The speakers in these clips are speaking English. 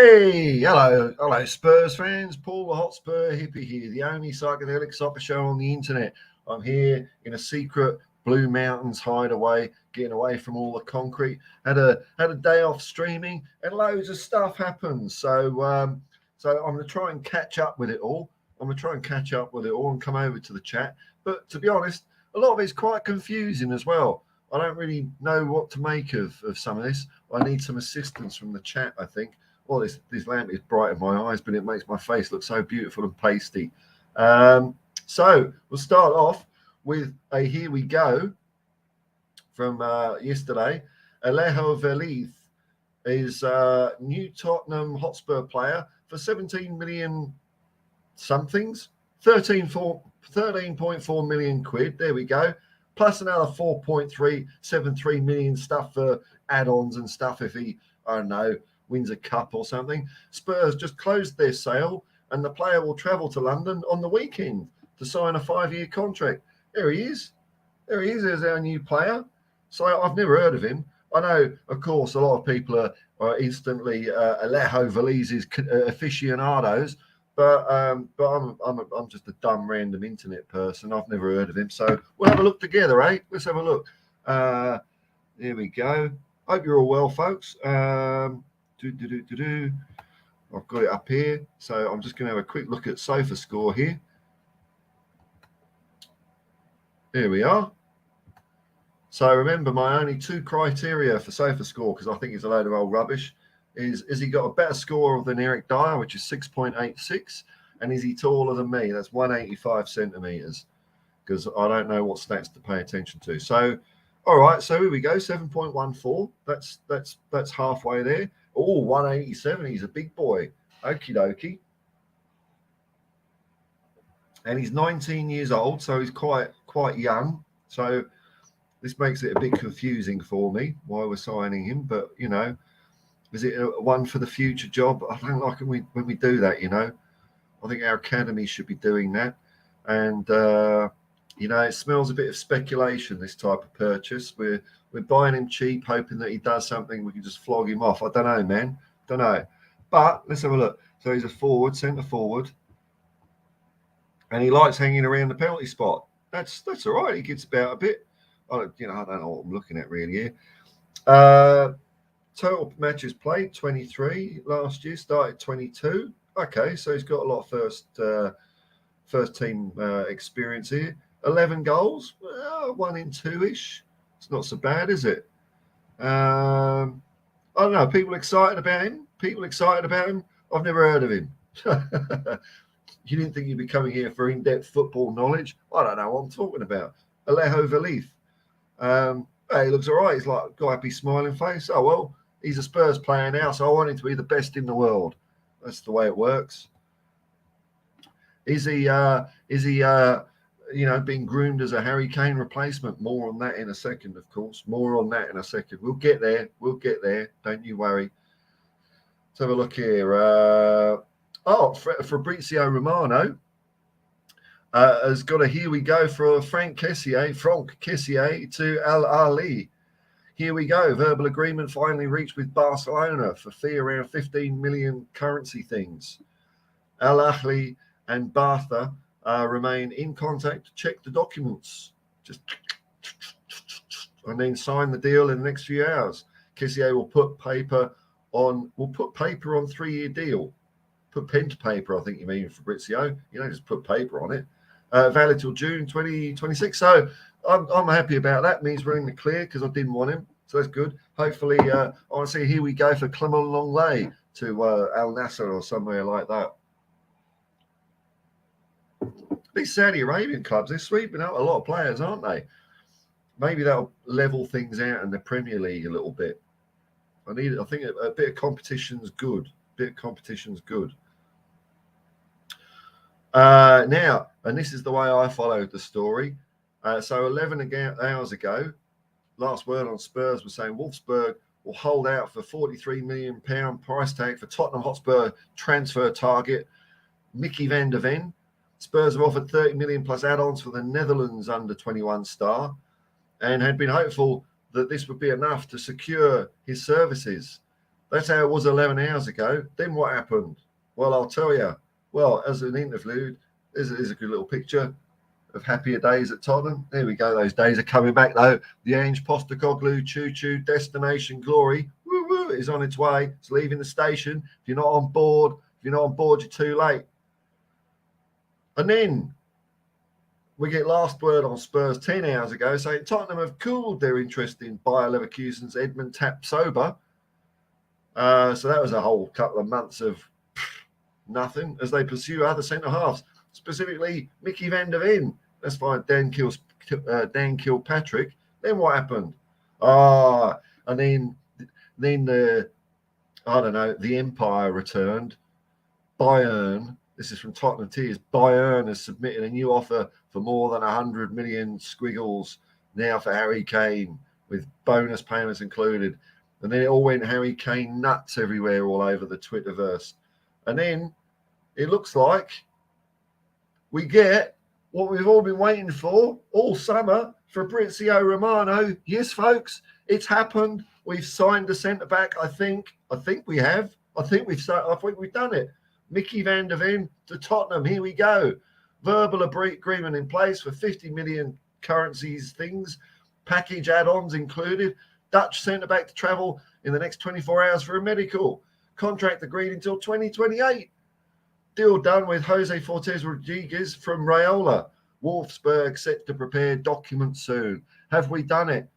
Hey, hello, Spurs fans. Paul the Hotspur hippie here, the only psychedelic soccer show on the internet. I'm here in a secret Blue Mountains hideaway, getting away from all the concrete. Had a day off streaming, and loads of stuff happens. So I'm going to try and catch up with it all. and come over to the chat. But to be honest, a lot of it's quite confusing as well. I don't really know what to make of some of this. I need some assistance from the chat, I think. Well, this lamp is bright in my eyes, but it makes my face look so beautiful and pasty. So we'll start off with a here we go from yesterday. Alejo Veliz is a new Tottenham Hotspur player for 17 million somethings, 13.4 million quid. There we go. Plus another 4.373 million stuff for add-ons and stuff if he, I don't know, wins a cup or something. Spurs just closed their sale and the player will travel to London on the weekend to sign a 5-year contract. There he is. There's our new player. So I've never heard of him. I know, of course, a lot of people are instantly Alejo Veliz's aficionados, but I'm just a dumb random internet person. I've never heard of him. So we'll have a look together, eh? Let's have a look. Here we go. Hope you're all well, folks. I've got it up here. So I'm just going to have a quick look at Sofa Score here. Here we are. So remember, my only two criteria for Sofa Score, because I think it's a load of old rubbish, is he got a better score than Eric Dyer, which is 6.86, and is he taller than me? That's 185 centimeters, because I don't know what stats to pay attention to. So, all right, so here we go, 7.14. That's halfway there. Oh, 187. He's a big boy. Okie dokie. And he's 19 years old, so he's quite young. So this makes it a bit confusing for me why we're signing him. But, you know, is it a one for the future job? I don't like it when we do that, you know. I think our academy should be doing that. And, you know, it smells a bit of speculation, this type of purchase. We're buying him cheap, hoping that he does something. We can just flog him off. I don't know, man. Don't know. But let's have a look. So he's a forward, centre forward. And he likes hanging around the penalty spot. That's all right. He gets about a bit. I don't know what I'm looking at really here. Total matches played 23 last year. Started 22. Okay, so he's got a lot of first team experience here. 11 goals, 1 in 2-ish. It's not so bad, is it? I don't know. People excited about him. I've never heard of him. You didn't think you'd be coming here for in-depth football knowledge? I don't know what I'm talking about. Alejo Veliz. Hey, he looks all right. He's like got a happy smiling face. Oh, well, he's a Spurs player now, so I want him to be the best in the world. That's the way it works. Is he being groomed as a Harry Kane replacement? More on that in a second, of course. We'll get there. Don't you worry. Let's have a look here. Fabrizio Romano has got a here we go for Franck Kessié to Al Ahly. Here we go. Verbal agreement finally reached with Barcelona for fee around 15 million currency things. Al Ahly and Bartha remain in contact to check the documents. And then sign the deal in the next few hours. Kessié will put paper on 3-year deal. Put pen to paper, I think you mean, Fabrizio. You don't just put paper on it. Valid till June 2026. So I'm happy about that. It means we're in the clear because I didn't want him. So that's good. Hopefully, I want to see here we go for Clement Lenglet to Al Nassr or somewhere like that. These Saudi Arabian clubs, they're sweeping out a lot of players, aren't they? Maybe that'll level things out in the Premier League a little bit. I think a bit of competition's good. Now, and this is the way I followed the story. So 11 hours ago, last word on Spurs was saying Wolfsburg will hold out for £43 million price tag for Tottenham Hotspur transfer target Micky van der Ven. Spurs have offered 30 million plus add-ons for the Netherlands under 21 star and had been hopeful that this would be enough to secure his services. That's how it was 11 hours ago. Then what happened? Well, I'll tell you. Well, as an interlude, there's a good little picture of happier days at Tottenham. There we go. Those days are coming back, though. The Ange Postecoglou choo-choo destination glory woo-woo is on its way. It's leaving the station. If you're not on board, you're too late. And then we get last word on Spurs 10 hours ago saying Tottenham have cooled their interest in Bayer Leverkusen's Edmund Tapsoba. So that was a whole couple of months of nothing as they pursue other centre-halves, specifically Micky van der Ven. That's fine. Dan Kilpatrick. Then what happened? And then the Empire returned. Bayern. This is from Tottenham Tears. Bayern has submitted a new offer for more than 100 million squiggles now for Harry Kane, with bonus payments included. And then it all went Harry Kane nuts everywhere, all over the Twitterverse. And then it looks like we get what we've all been waiting for all summer, Fabrizio Romano. Yes, folks, it's happened. We've signed a centre-back, I think we have. I think we've done it. Micky van der Ven to Tottenham. Here we go. Verbal agreement in place for 50 million currencies things. Package add-ons included. Dutch centre-back to travel in the next 24 hours for a medical. Contract agreed until 2028. Deal done with Jose Fortes Rodriguez from Raiola. Wolfsburg set to prepare documents soon. Have we done it?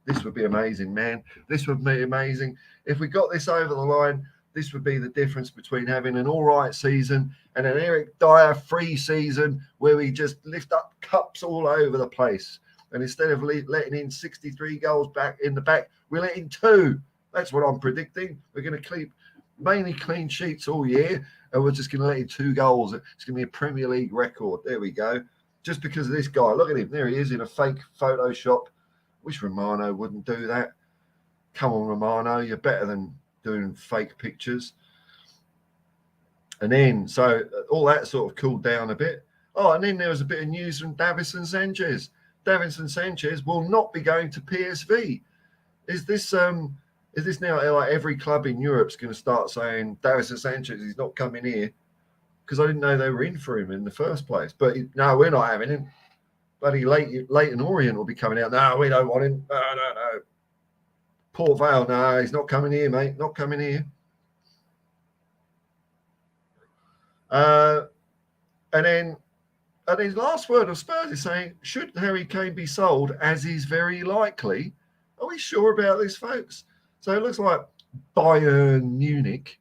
This would be amazing, man. This would be amazing. If we got this over the line, this would be the difference between having an all right season and an Eric Dyer free season where we just lift up cups all over the place. And instead of letting in 63 goals back in the back, we're letting 2. That's what I'm predicting. We're going to keep mainly clean sheets all year, and we're just going to let in 2 goals. It's going to be a Premier League record. There we go. Just because of this guy. Look at him. There he is in a fake Photoshop. Wish Romano wouldn't do that. Come on, Romano. You're better than doing fake pictures. And then, so all that sort of cooled down a bit. Oh, and then there was a bit of news from Davinson Sanchez. Davinson Sanchez will not be going to PSV. Is this now like every club in Europe's going to start saying Davinson Sanchez is not coming here? Because I didn't know they were in for him in the first place. But no, we're not having him. Bloody Leighton Orient will be coming out. No, we don't want him. No. Port Vale, no, he's not coming here, mate. Not coming here. And then his last word of Spurs is saying, should Harry Kane be sold, as is very likely? Are we sure about this, folks? So it looks like Bayern Munich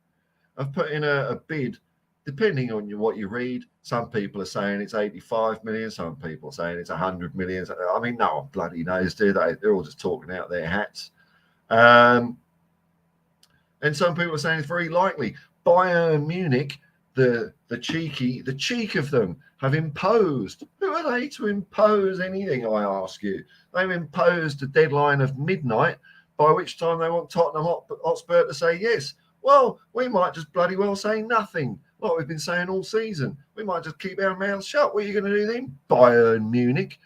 have put in a bid, depending on what you read. Some people are saying it's 85 million. Some people are saying it's 100 million. I mean, no one bloody knows, do they? They're all just talking out their hats. And some people are saying it's very likely. Bayern Munich, the cheek of them, have imposed. Who are they to impose anything, I ask you? They've imposed a deadline of midnight, by which time they want Tottenham Hotspur to say yes. Well, we might just bloody well say nothing, like we've been saying all season. We might just keep our mouths shut. What are you going to do then, Bayern Munich?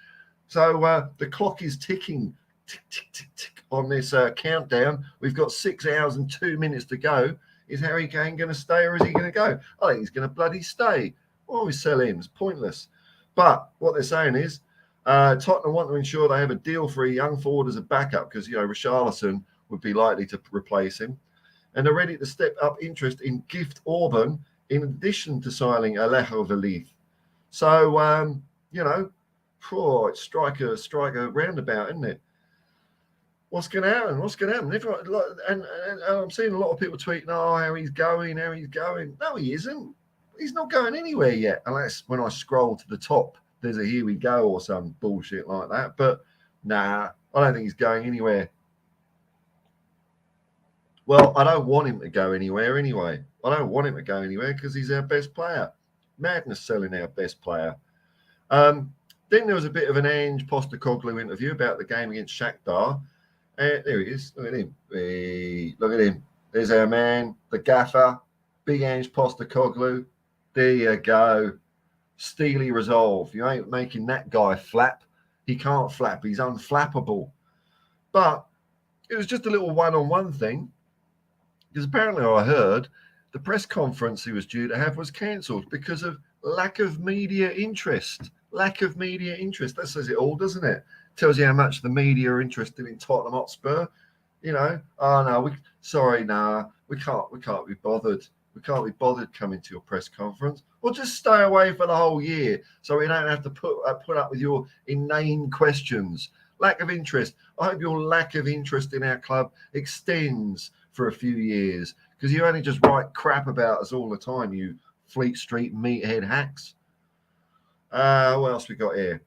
So the clock is ticking, tick, tick, tick, tick, on this countdown. We've got 6 hours and 2 minutes to go. Is Harry Kane going to stay or is he going to go? I think he's going to bloody stay. Why we sell him? It's pointless. But what they're saying is Tottenham want to ensure they have a deal for a young forward as a backup because, Richarlison would be likely to replace him. And they're ready to step up interest in Gift Orban in addition to signing Alejo Veliz. So, it's striker roundabout, isn't it? What's going to happen? Everyone, and I'm seeing a lot of people tweeting, oh, Harry's going. No, he isn't. He's not going anywhere yet, unless when I scroll to the top, there's a here we go or some bullshit like that. But nah, I don't think he's going anywhere. Well, I don't want him to go anywhere anyway. I don't want him to go anywhere because he's our best player. Madness selling our best player. Then there was a bit of an Ange Postecoglou interview about the game against Shakhtar. There he is. Look at him. Hey, look at him. There's our man, the gaffer, big Ange Postecoglou. There you go. Steely resolve. You ain't making that guy flap. He can't flap. He's unflappable. But it was just a little one-on-one thing. Because apparently I heard the press conference he was due to have was cancelled because of lack of media interest. Lack of media interest. That says it all, doesn't it? Tells you how much the media are interested in Tottenham Hotspur. You know, oh no, we can't be bothered. We can't be bothered coming to your press conference. Well, just stay away for the whole year so we don't have to put up with your inane questions. Lack of interest. I hope your lack of interest in our club extends for a few years, because you only just write crap about us all the time, you Fleet Street meathead hacks. What else we got here?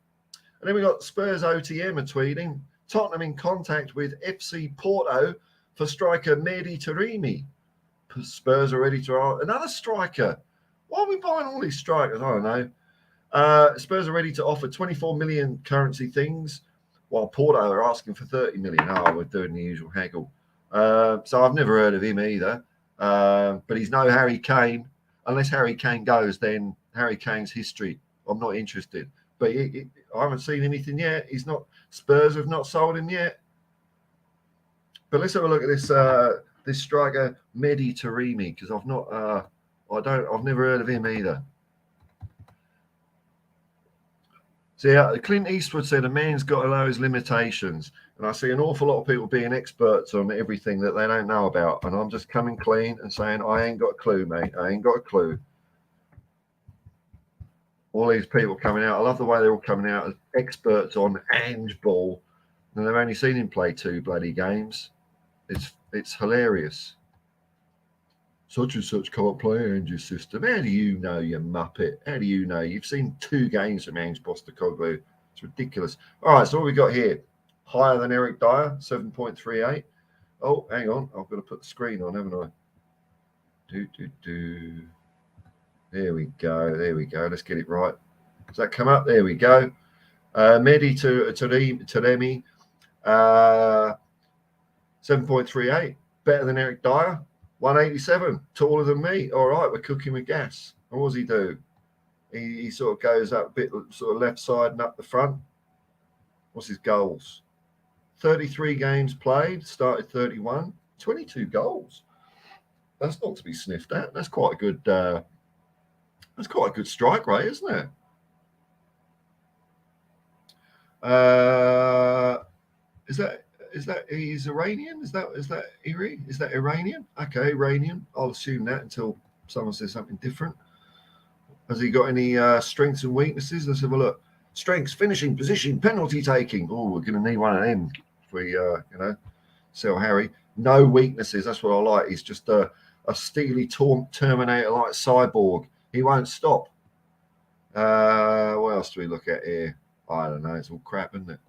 And then we got Spurs OTM are tweeting, Tottenham in contact with FC Porto for striker Mehdi Taremi. Spurs are ready to another striker. Why are we buying all these strikers? I don't know. Spurs are ready to offer 24 million currency things, while Porto are asking for 30 million. Oh, we're doing the usual haggle. So I've never heard of him either. But he's no Harry Kane. Unless Harry Kane goes, then Harry Kane's history. I'm not interested. But I haven't seen anything yet. Spurs have not sold him yet. But let's have a look at this striker Mehdi Taremi, because I've never heard of him either. So yeah, Clint Eastwood said a man's got to know his limitations, and I see an awful lot of people being experts on everything that they don't know about, and I'm just coming clean and saying I ain't got a clue, mate. I ain't got a clue. All these people coming out, I love the way they're all coming out as experts on Ange Ball, and they've only seen him play 2 bloody games. It's hilarious. Such and such can't play Ange's system. How do you know, you muppet? How do you know? You've seen 2 games from Ange Postecoglou. It's ridiculous. All right, so what we got here? Higher than Eric Dyer, 7.38. Oh, hang on. I've got to put the screen on, haven't I? There we go. Let's get it right. Does that come up? There we go. Mehdi Taremi, 7.38. Better than Eric Dyer. 187, taller than me. All right, we're cooking with gas. And what does he do? He sort of goes up a bit, sort of left side and up the front. What's his goals? 33 games played, started 31, 22 goals. That's not to be sniffed at. That's quite a good. That's quite a good strike rate, isn't it? Is that he's Iranian? Is that Iri? Is that Iranian? Okay, Iranian. I'll assume that until someone says something different. Has he got any strengths and weaknesses? Let's have a look. Strengths, finishing, position, penalty taking. Oh, we're going to need one of them if we, sell Harry. No weaknesses. That's what I like. He's just a steely Terminator like cyborg. He won't stop. What else do we look at here? I don't know. It's all crap, isn't it?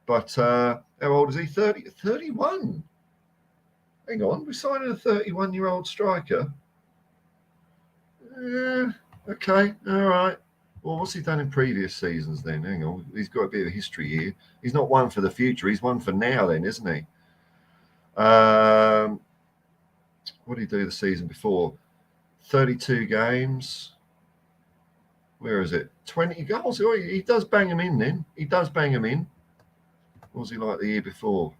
But how old is he? 31. Hang on. We're signing a 31-year-old striker. Okay. All right. Well, what's he done in previous seasons then? Hang on. He's got a bit of history here. He's not one for the future. He's one for now then, isn't he? What did he do the season before? 32 games. Where is it? 20 goals. Oh, he does bang them in then. He does bang them in. What was he like the year before?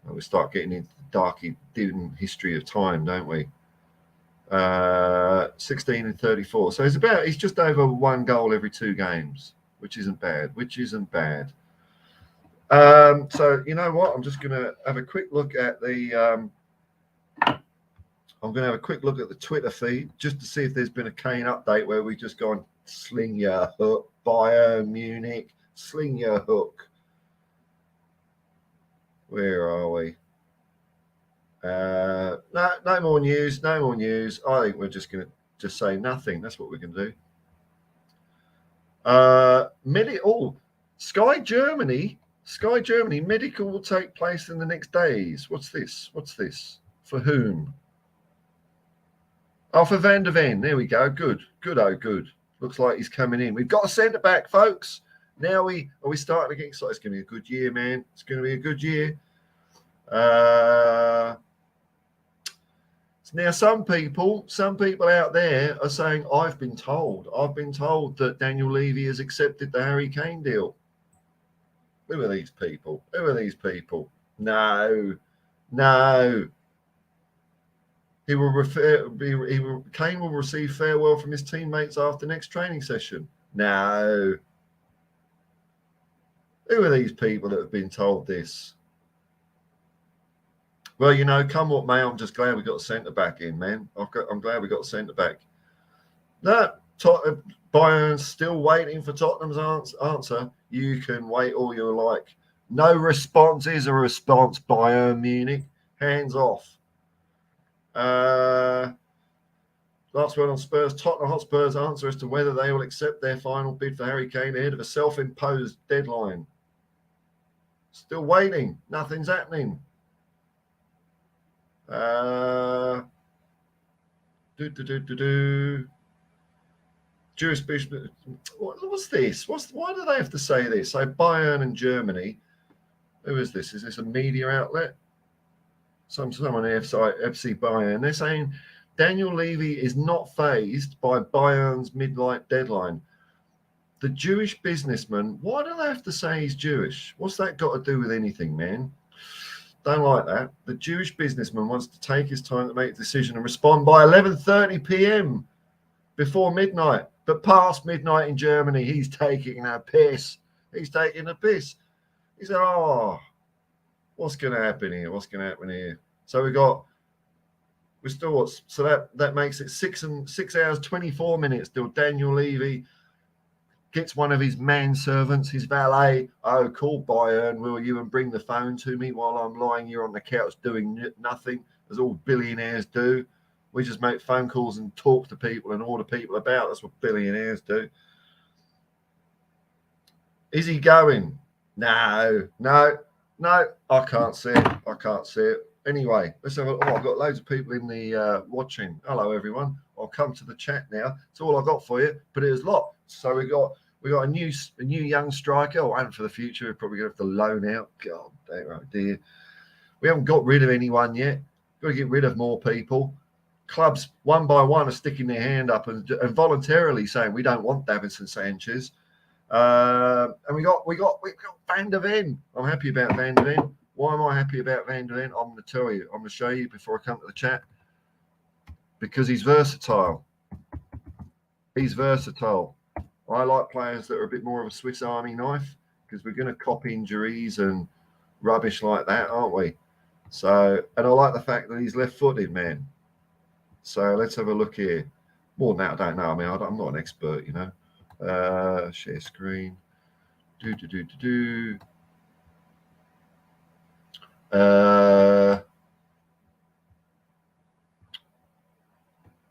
Well, we start getting into the darky dim history of time, don't we? 16 and 34. So he's just over 1 goal every 2 games, which isn't bad. So you know what? I'm just going to have a quick look at the. I'm going to have a quick look at the Twitter feed just to see if there's been a Kane update where we just gone sling your hook, Bayern Munich, sling your hook. Where are we? No more news. I think we're just going to just say nothing. That's what we're going to do. Sky Germany, medical will take place in the next days. What's this? For whom? Oh, for Van der Ven. There we go. Good. Looks like he's coming in. We've got a centre back, folks. Now are we starting to get excited? It's going to be a good year, man. It's going to be a good year. Now, some people out there are saying, I've been told that Daniel Levy has accepted the Harry Kane deal. Who are these people? No. Kane will receive farewell from his teammates after next training session. No. Who are these people that have been told this? Well, come what may, I'm just glad we got a centre-back in, man. I'm glad we got a centre-back. No, Bayern's still waiting for Tottenham's answer. You can wait all you like. No response is a response, Bayern Munich. Hands off. Last word on Spurs. Tottenham Hotspur's answer as to whether they will accept their final bid for Harry Kane ahead of a self-imposed deadline. Still waiting. Nothing's happening. Jewish business. What's this? Why do they have to say this? So Bayern and Germany. Who is this? Is this a media outlet? Someone at FC Bayern. They're saying Daniel Levy is not fazed by Bayern's midnight deadline. The Jewish businessman, why do they have to say he's Jewish? What's that got to do with anything, man? Don't like that. The Jewish businessman wants to take his time to make a decision and respond by 11:30 p.m. before midnight. But past midnight in Germany, he's taking a piss. He said, what's going to happen here? So that makes it 6 hours, 24 minutes till Daniel Levy gets one of his manservants, his valet. Oh, call Bayern, will you, and bring the phone to me while I'm lying here on the couch doing nothing, as all billionaires do. We just make phone calls and talk to people and order people about. That's what billionaires do. Is he going? No. I can't see it. Anyway, let's have I've got loads of people in the watching. Hello, everyone. I'll come to the chat now. That's all I got for you, but it was a lot. So we got a new young striker. And for the future, we're probably going to have to loan out. God dear. We haven't got rid of anyone yet. Got to get rid of more people. Clubs one by one are sticking their hand up and voluntarily saying we don't want Davinson Sanchez. And we got Van der Ven. I'm happy about Van der Ven. Why am I happy about Van der Ven? I'm going to tell you. I'm going to show you before I come to the chat. Because he's versatile. I like players that are a bit more of a Swiss Army knife because we're going to cop injuries and rubbish like that, aren't we? So, and I like the fact that he's left-footed, man. So let's have a look here. More than that, I don't know. I mean, I'm not an expert, Share screen.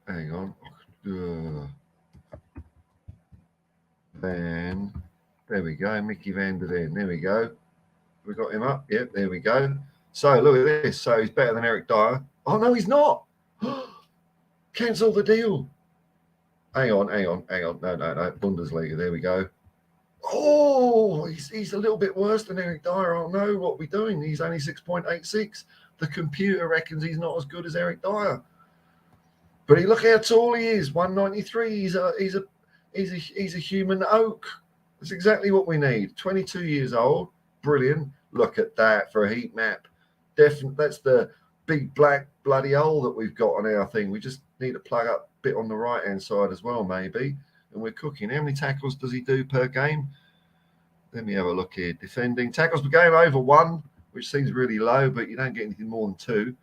Hang on. There we go. Micky Van der Ven. There we go. We got him up. Yep, there we go. So look at this. So he's better than Eric Dyer. Oh, no, he's not. Cancel the deal. Hang on. No. Bundesliga. There we go. Oh, he's a little bit worse than Eric Dyer. Oh, no, what are we doing? He's only 6.86. The computer reckons he's not as good as Eric Dyer. But look how tall he is. 193. He's a human oak. That's exactly what we need. 22 years old. Brilliant. Look at that for a heat map. Definitely, that's the big black bloody hole that we've got on our thing. We just need to plug up a bit on the right-hand side as well, maybe. And we're cooking. How many tackles does he do per game? Let me have a look here. Defending. Tackles per game over 1, which seems really low, but you don't get anything more than 2.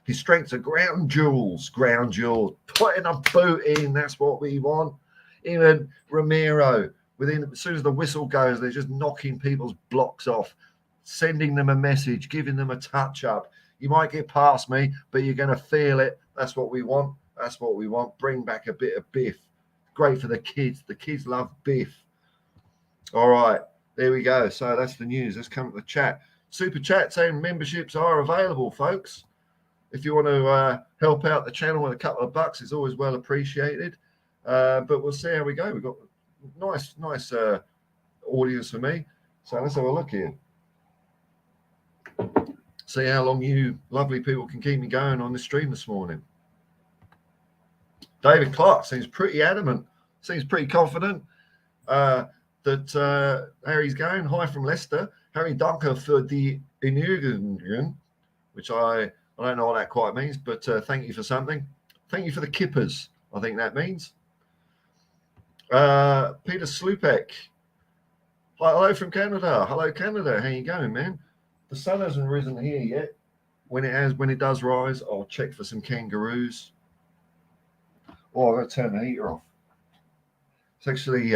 His strengths are ground jewels. Putting a boot in, that's what we want. Even Ramiro, as soon as the whistle goes, they're just knocking people's blocks off, sending them a message, giving them a touch-up. You might get past me, but you're going to feel it. That's what we want. Bring back a bit of biff. Great for the kids. The kids love biff. All right, there we go. So that's the news. Let's come to the chat. Super chat saying memberships are available, folks. If you want to help out the channel with a couple of bucks, it's always well appreciated. But we'll see how we go. We've got nice audience for me. So let's have a look here. See how long you lovely people can keep me going on the stream this morning. David Clark seems pretty adamant, seems pretty confident that Harry's going. Hi from Leicester. Harry, danke für die Erinnerungen, which I I don't know what that quite means, but thank you for something. Thank you for the kippers, I think that means. Peter Slupek. Hello from Canada. Hello, Canada. How you going, man? The sun hasn't risen here yet. When it does rise, I'll check for some kangaroos. Oh, I've got to turn the heater off. It's actually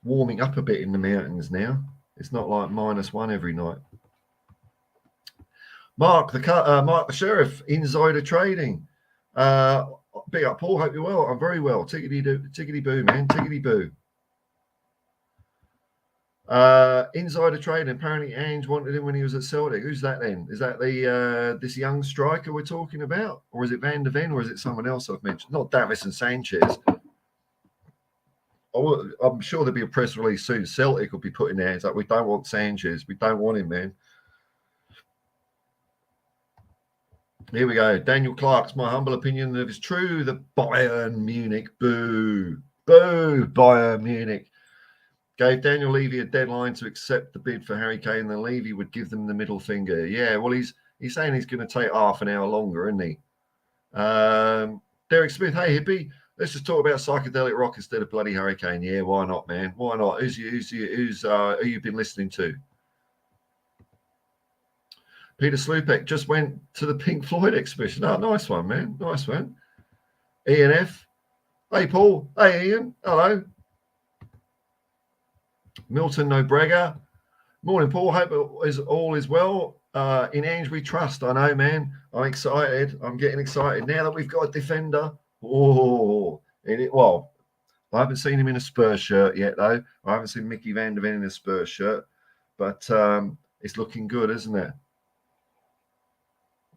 warming up a bit in the mountains now. It's not like -1 every night. Mark the Sheriff, Insider Trading. Big up, Paul. Hope you're well. I'm very well. Tickety boo, man. Tickety boo. Insider Trading. Apparently, Ange wanted him when he was at Celtic. Who's that then? Is that the this young striker we're talking about, or is it Van der Ven, or is it someone else I've mentioned? Not Davison Sanchez. I'm sure there'll be a press release soon. Celtic will be putting their hands up. We don't want Sanchez. We don't want him, man. Here we go. Daniel Clark's my humble opinion that if it's true that Bayern Munich, boo, Bayern Munich, gave Daniel Levy a deadline to accept the bid for Harry Kane, then Levy would give them the middle finger. Yeah, well, he's saying he's going to take half an hour longer, isn't he? Derek Smith, hey, hippie. Let's just talk about psychedelic rock instead of bloody Harry Kane. Yeah, why not, man? Why not? Who you've been listening to? Peter Slupek just went to the Pink Floyd exhibition. Oh, nice one, man. Nice one. Ian F. Hey, Paul. Hey, Ian. Hello. Milton Nobrega. Morning, Paul. Hope all is well. In Ange we trust. I know, man. I'm excited. I'm getting excited now that we've got a defender. Oh, well, I haven't seen him in a Spurs shirt yet, though. I haven't seen Micky Van der Ven in a Spurs shirt, but it's looking good, isn't it?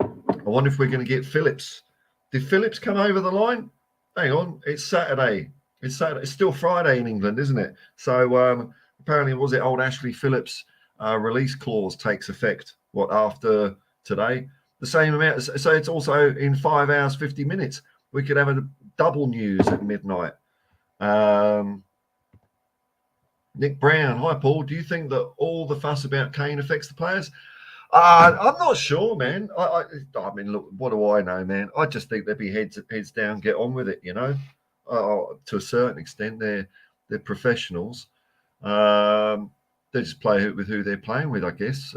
I wonder if we're going to get Phillips. Did Phillips come over the line? Hang on, it's Saturday. It's Saturday. It's still Friday in England, isn't it? So apparently, was it old Ashley Phillips' release clause takes effect? What, after today? The same amount. So it's also in 5 hours, 50 minutes. We could have a double news at midnight. Nick Brown. Hi, Paul. Do you think that all the fuss about Kane affects the players? I'm not sure, man. I mean, look, what do I know, man? I just think they'd be heads down, get on with it, you know. To a certain extent, they're professionals. They just play with who they're playing with, I guess.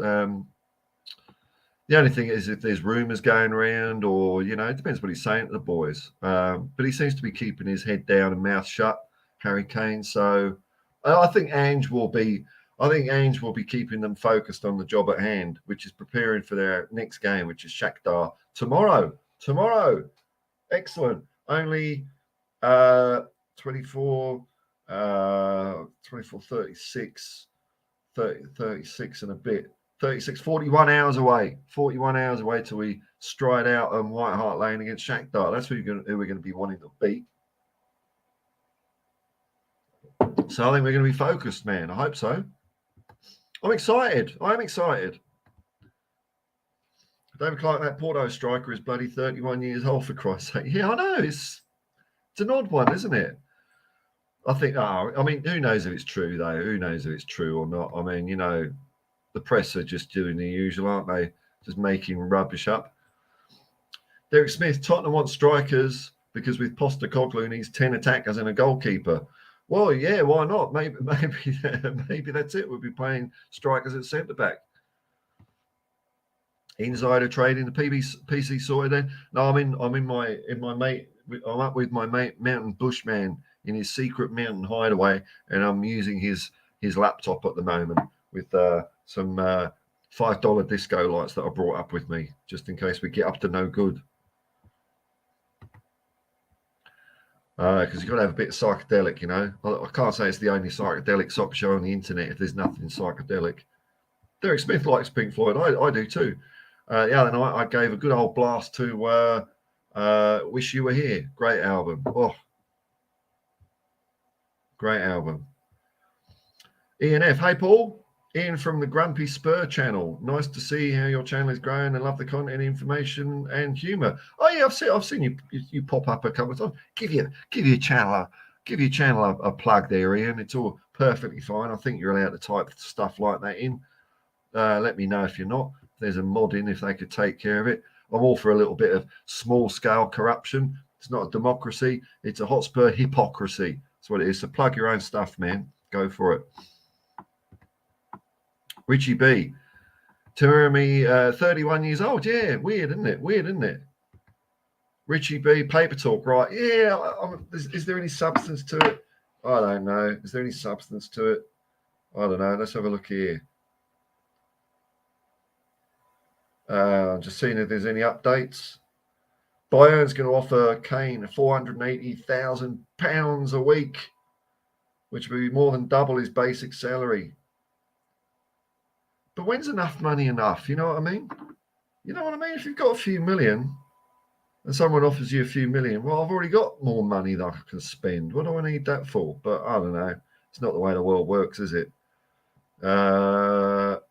The only thing is if there's rumours going around, or it depends what he's saying to the boys. But he seems to be keeping his head down and mouth shut, Harry Kane. So I think Ange will be keeping them focused on the job at hand, which is preparing for their next game, which is Shakhtar tomorrow. Excellent. Only 36 and a bit. 41 hours away. 41 hours away till we stride out on White Hart Lane against Shakhtar. That's who we're going to be wanting to beat. So I think we're going to be focused, man. I hope so. I'm excited. David Clark, that Porto striker, is bloody 31 years old, for Christ's sake. Yeah, I know. It's an odd one, isn't it? I think, who knows if it's true, though? Who knows if it's true or not? I mean, the press are just doing the usual, aren't they? Just making rubbish up. Derek Smith, Tottenham wants strikers because with Postecoglou needs 10 attackers and a goalkeeper. Well, yeah, why not? Maybe that's it. We'll be playing strikers at centre back. Insider trading the PC soy. Then no, I'm up with my mate Mountain Bushman in his secret mountain hideaway, and I'm using his laptop at the moment with some $5 disco lights that I brought up with me, just in case we get up to no good. Because you've got to have a bit of psychedelic, I can't say it's the only psychedelic soccer show on the internet if there's nothing psychedelic. Derek Smith likes Pink Floyd. I do too. The other night I gave a good old blast to Wish You Were Here. Great album. Oh, great album. Ian F. Hey, Paul. Ian from the Grumpy Spur channel. Nice to see how your channel is growing. I love the content, information, and humour. Oh yeah, I've seen you pop up a couple of times. Give your channel a plug there, Ian. It's all perfectly fine. I think you're allowed to type stuff like that in. Let me know if you're not. If there's a mod in, if they could take care of it. I'm all for a little bit of small-scale corruption. It's not a democracy. It's a Hotspur hypocrisy. That's what it is. So plug your own stuff, man. Go for it. Richie B. Taremi, 31 years old. Yeah, weird, isn't it? Weird, isn't it? Richie B. Paper talk, right? Yeah. Is there any substance to it? I don't know. Is there any substance to it? I don't know. Let's have a look here. Just seeing if there's any updates. Bayern's going to offer Kane £480,000 a week, which would be more than double his basic salary. But when's enough money enough? You know what I mean? You know what I mean? If you've got a few million and someone offers you a few million, well, I've already got more money that I can spend. What do I need that for? But I don't know. It's not the way the world works, is it? No,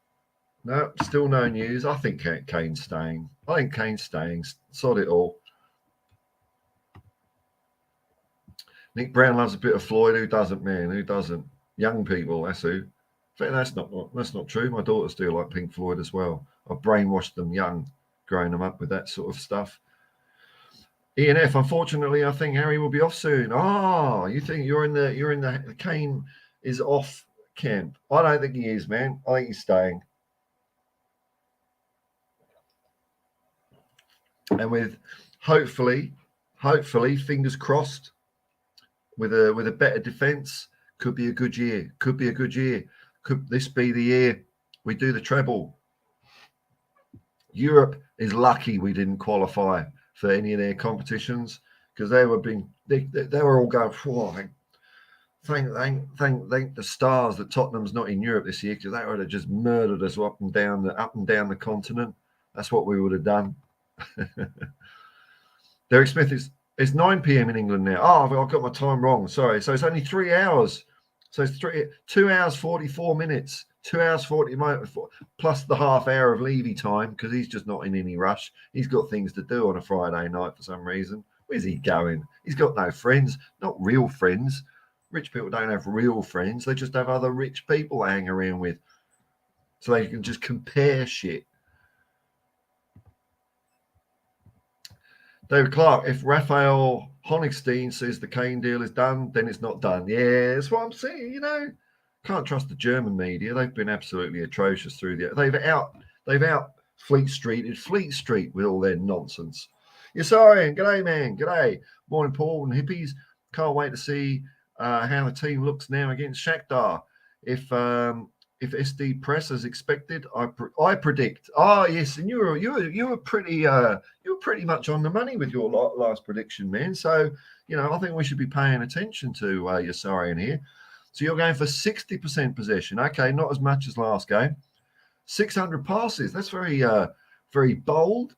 still no news. I think Kane's staying. I think Kane's staying. Sod it all. Nick Brown loves a bit of Floyd. Who doesn't, man? Who doesn't? Young people, that's who. In fact, that's not true. My daughters do like Pink Floyd as well. I brainwashed them young, growing them up with that sort of stuff. ENF, unfortunately, I think Harry will be off soon. Oh, you think you're in the Kane is off camp? I don't think he is, man. I think he's staying. And with hopefully, fingers crossed, with a better defence, could be a good year. Could be a good year. Could this be the year we do the treble? Europe is lucky we didn't qualify for any of their competitions because they were all going, oh, thank the stars that Tottenham's not in Europe this year because they would have just murdered us up and down the continent. That's what we would have done. Derek Smith, it's 9 p.m. in England now. Oh, I've got my time wrong. Sorry. So it's only 3 hours. So it's 2 hours 44 minutes. 2 hours 40 minutes plus the half hour of Levy time because he's just not in any rush. He's got things to do on a Friday night for some reason. Where's he going? He's got no friends, not real friends. Rich people don't have real friends. They just have other rich people they hang around with. So they can just compare shit. David Clark, if Raphael Honigstein says the Kane deal is done, then it's not done. Yeah, that's what I'm saying, you know. Can't trust the German media. They've been absolutely atrocious through they've out Fleet Street with all their nonsense. Yasarian, g'day, man. G'day. Morning, Paul and hippies. Can't wait to see how the team looks now against Shakhtar. If SD press as expected, I predict. Oh yes, and you were pretty much on the money with your last prediction, man. So I think we should be paying attention to Yasarian here. So you're going for 60% possession. Okay, not as much as last game. 600 passes. That's very bold.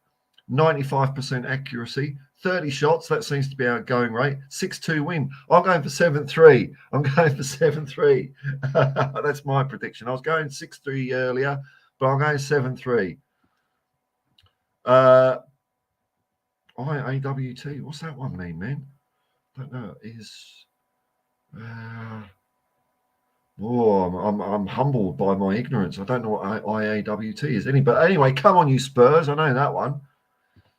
95% accuracy. 30 shots. That seems to be our going rate. 6-2 win. I'm going for 7-3. I'm going for 7-3. That's my prediction. I was going 6-3 earlier, but I'm going 7-3. IAWT. What's that one mean, man? I don't know. I'm humbled by my ignorance. I don't know what IAWT is. But anyway, come on, you Spurs. I know that one.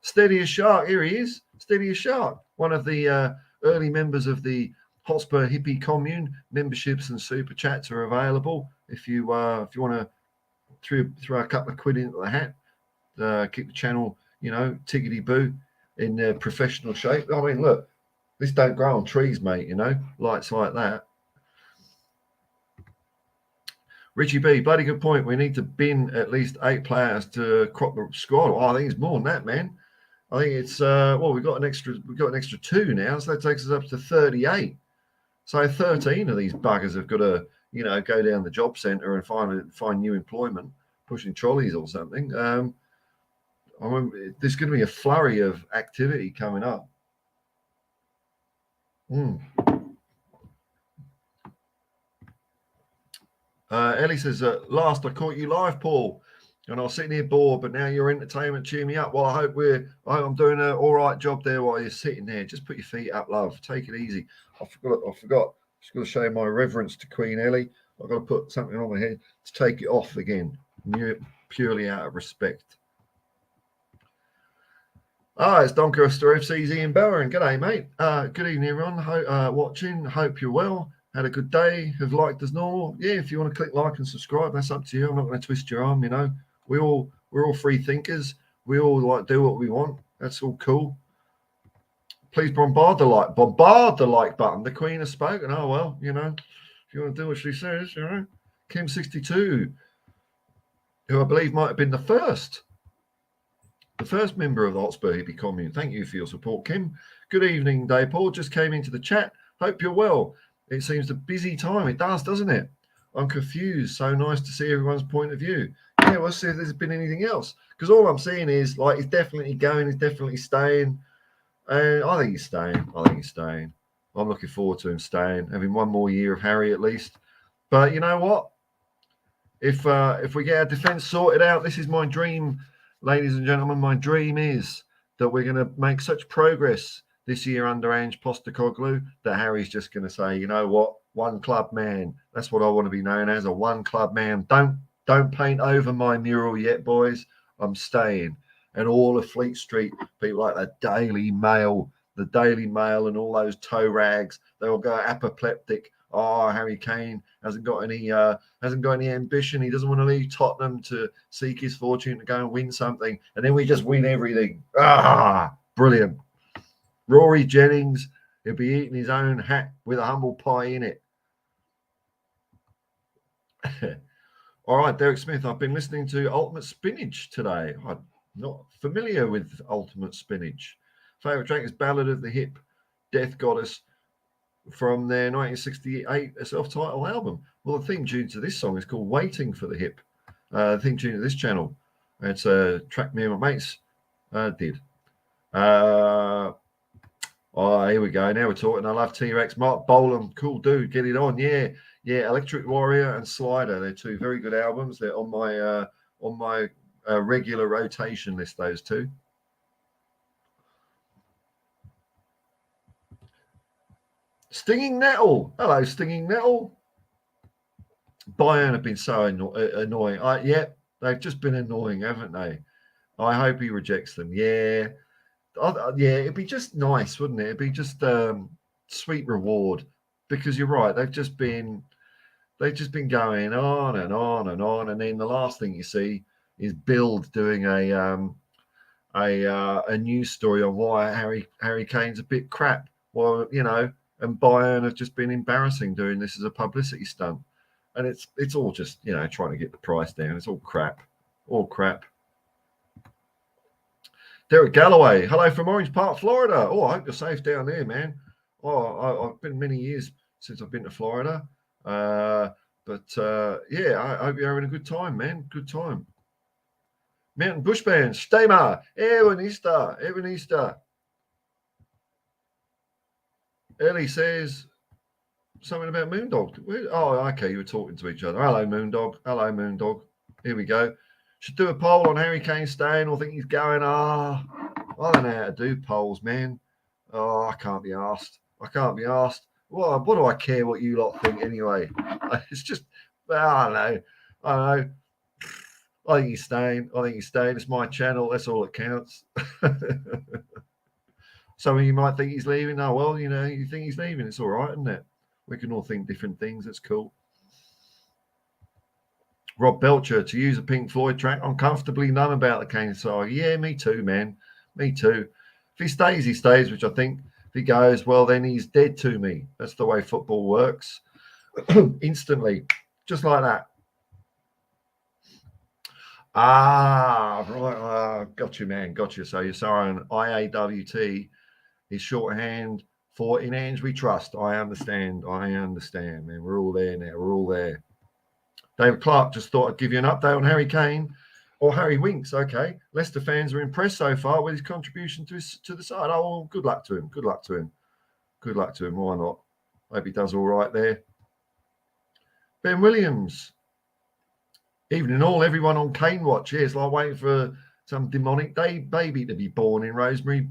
Steady as Shark. Here he is. Steady as Shark. One of the early members of the Hotspur Hippie Commune. Memberships and super chats are available. If you want to throw a couple of quid into the hat, keep the channel, tickety boo in professional shape. I mean, look, this don't grow on trees, mate. Lights like that. Richie B, bloody good point. We need to bin at least 8 players to crop the squad. Oh, I think it's more than that, man. I think it's we've got an extra 2 now, so that takes us up to 38. So 13 of these buggers have got to, go down the job centre and find new employment, pushing trolleys or something. There's going to be a flurry of activity coming up. Ellie says, last I caught you live, Paul, and I was sitting here bored, but now your entertainment cheer me up. Well, I hope I'm doing an all right job there while you're sitting there. Just put your feet up, love. Take it easy. I forgot. Just got to show my reverence to Queen Ellie. I've got to put something on my head to take it off again, purely out of respect. It's Doncaster FC's Ian Bowen. G'day, mate. Good evening, everyone. Watching. Hope you're well. Had a good day. Have liked as normal. Yeah, if you want to click like and subscribe, that's up to you. I'm not going to twist your arm. You know, we're all free thinkers. We all like do what we want. That's all cool. Please bombard the like button. The Queen has spoken. Oh well, you know, if you want to do what she says, you know. Kim62, who I believe might have been the first member of the Hotspur Hippie Commune. Thank you for your support, Kim. Good evening, Dave Paul. Just came into the chat. Hope you're well. It seems a busy time. It does, doesn't it? I'm confused. So nice to see everyone's point of view. Yeah, we'll see if there's been anything else. Because all I'm seeing is, like, he's definitely going. He's definitely staying. And I think he's staying. I'm looking forward to him staying, having one more year of Harry at least. But you know what? If we get our defence sorted out, this is my dream. Ladies and gentlemen, my dream is that we're going to make such progress this year under Ange Postecoglou that Harry's just going to say, you know what, one club man. That's what I want to be known as, a one club man. Don't paint over my mural yet, boys. I'm staying. And all of Fleet Street, people like the Daily Mail and all those toe rags, they all go apoplectic. Oh, Harry Kane hasn't got any ambition. He doesn't want to leave Tottenham to seek his fortune to go and win something. And then we just win everything. Brilliant. Rory Jennings, he'll be eating his own hat with a humble pie in it. All right, Derek Smith, I've been listening to Ultimate Spinach today. I'm not familiar with Ultimate Spinach. Favorite track is Ballad of the Hip, Death Goddess, from their 1968 self-titled album. Well, the theme tune to this song is called Waiting for the Hip. The theme tune to this channel. It's a track me and my mates did. Here we go. Now we're talking. I love T-Rex. Mark Bolan, cool dude. Get it on. Yeah. Electric Warrior and Slider. They're two very good albums. They're on my regular rotation list, those two. Stinging Nettle. Hello, Stinging Nettle. Bayern have been so annoying. They've just been annoying, haven't they? I hope he rejects them. Yeah, it'd be just nice, wouldn't it? It'd be just sweet reward, because you're right. They've just been going on and on and on, and then the last thing you see is Bild doing a news story on why Harry Kane's a bit crap. Well, you know. And Bayern have just been embarrassing doing this as a publicity stunt. And it's all just, you know, trying to get the price down. It's all crap. Derek Galloway, hello from Orange Park, Florida. Oh, I hope you're safe down there, man. Oh, I've been many years since I've been to Florida. I hope you're having a good time, man. Good time. Mountain Bush Band, Stema, Evanista. Ellie says something about Moondog. Oh, okay, you were talking to each other. Hello, Moondog. Here we go. Should do a poll on Harry Kane staying or think he's going. I don't know how to do polls, man. Oh, I can't be asked. Well, what do I care what you lot think anyway? It's just, I don't know. I think he's staying. It's my channel. That's all that counts. Some of you might think he's leaving. Oh, well, you know, you think he's leaving. It's all right, isn't it? We can all think different things. That's cool. Rob Belcher, to use a Pink Floyd track, I'm comfortably numb about the Kane saga. Yeah, me too, man. Me too. If he stays, he stays, which I think if he goes, well, then he's dead to me. That's the way football works. Instantly. Just like that. Right. Got you, man. Got you. So you're saying IAWT is shorthand for In Ange We Trust. I understand, man. We're all there now. David Clark, just thought I'd give you an update on Harry Kane or Harry Winks. Okay. Leicester fans are impressed so far with his contribution to the side. Oh, well, good luck to him. Why not? Hope he does all right there. Ben Williams. Evening all, everyone on Kane Watch. Yeah, it's like waiting for some demonic baby to be born in Rosemary's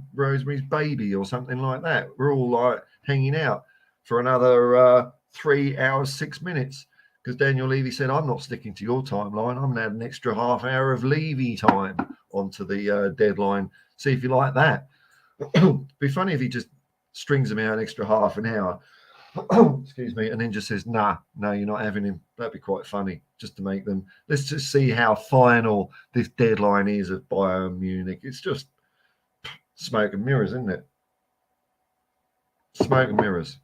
Baby or something like that. We're all like hanging out for another 3 hours, 6 minutes. because Daniel Levy said, I'm not sticking to your timeline. I'm going to add an extra half hour of Levy time onto the deadline. See if you like that. It'd be funny if he just strings them out an extra half an hour. Excuse me, and then just says, no, you're not having him. That'd be quite funny, just to make them. Let's just see how final this deadline is of Bayern Munich. It's just smoke and mirrors, isn't it? Smoke and mirrors.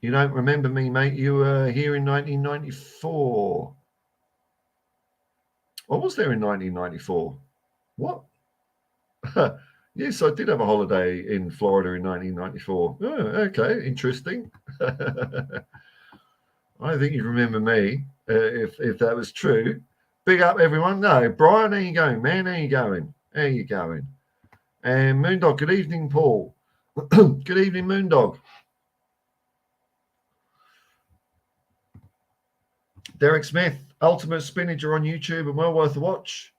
You don't remember me, mate? You were here in 1994. I was there in 1994. What? Yes, I did have a holiday in Florida in 1994. Oh, okay, interesting. I don't think you remember me, if that was true. Big up, everyone. No, Brian, how you going, man? How you going? And Moondog, good evening, Paul. Good evening, Moondog. Derek Smith, Ultimate Spinnager on YouTube and well worth a watch.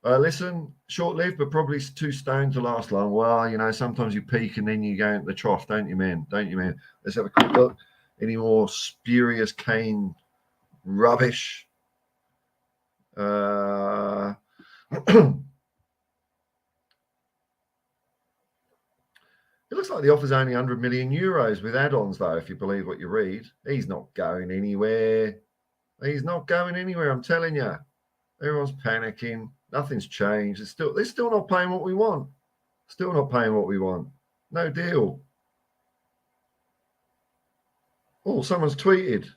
Listen, short-lived, but probably too stoned to last long. Well, you know, sometimes you peak and then you go into the trough, don't you, man? Let's have a quick look. Any more spurious Kane rubbish? It looks like the offer's only 100 million euros with add-ons, though, if you believe what you read. He's not going anywhere. I'm telling you. Everyone's panicking. Nothing's changed. They're still not paying what we want. No deal. Oh, someone's tweeted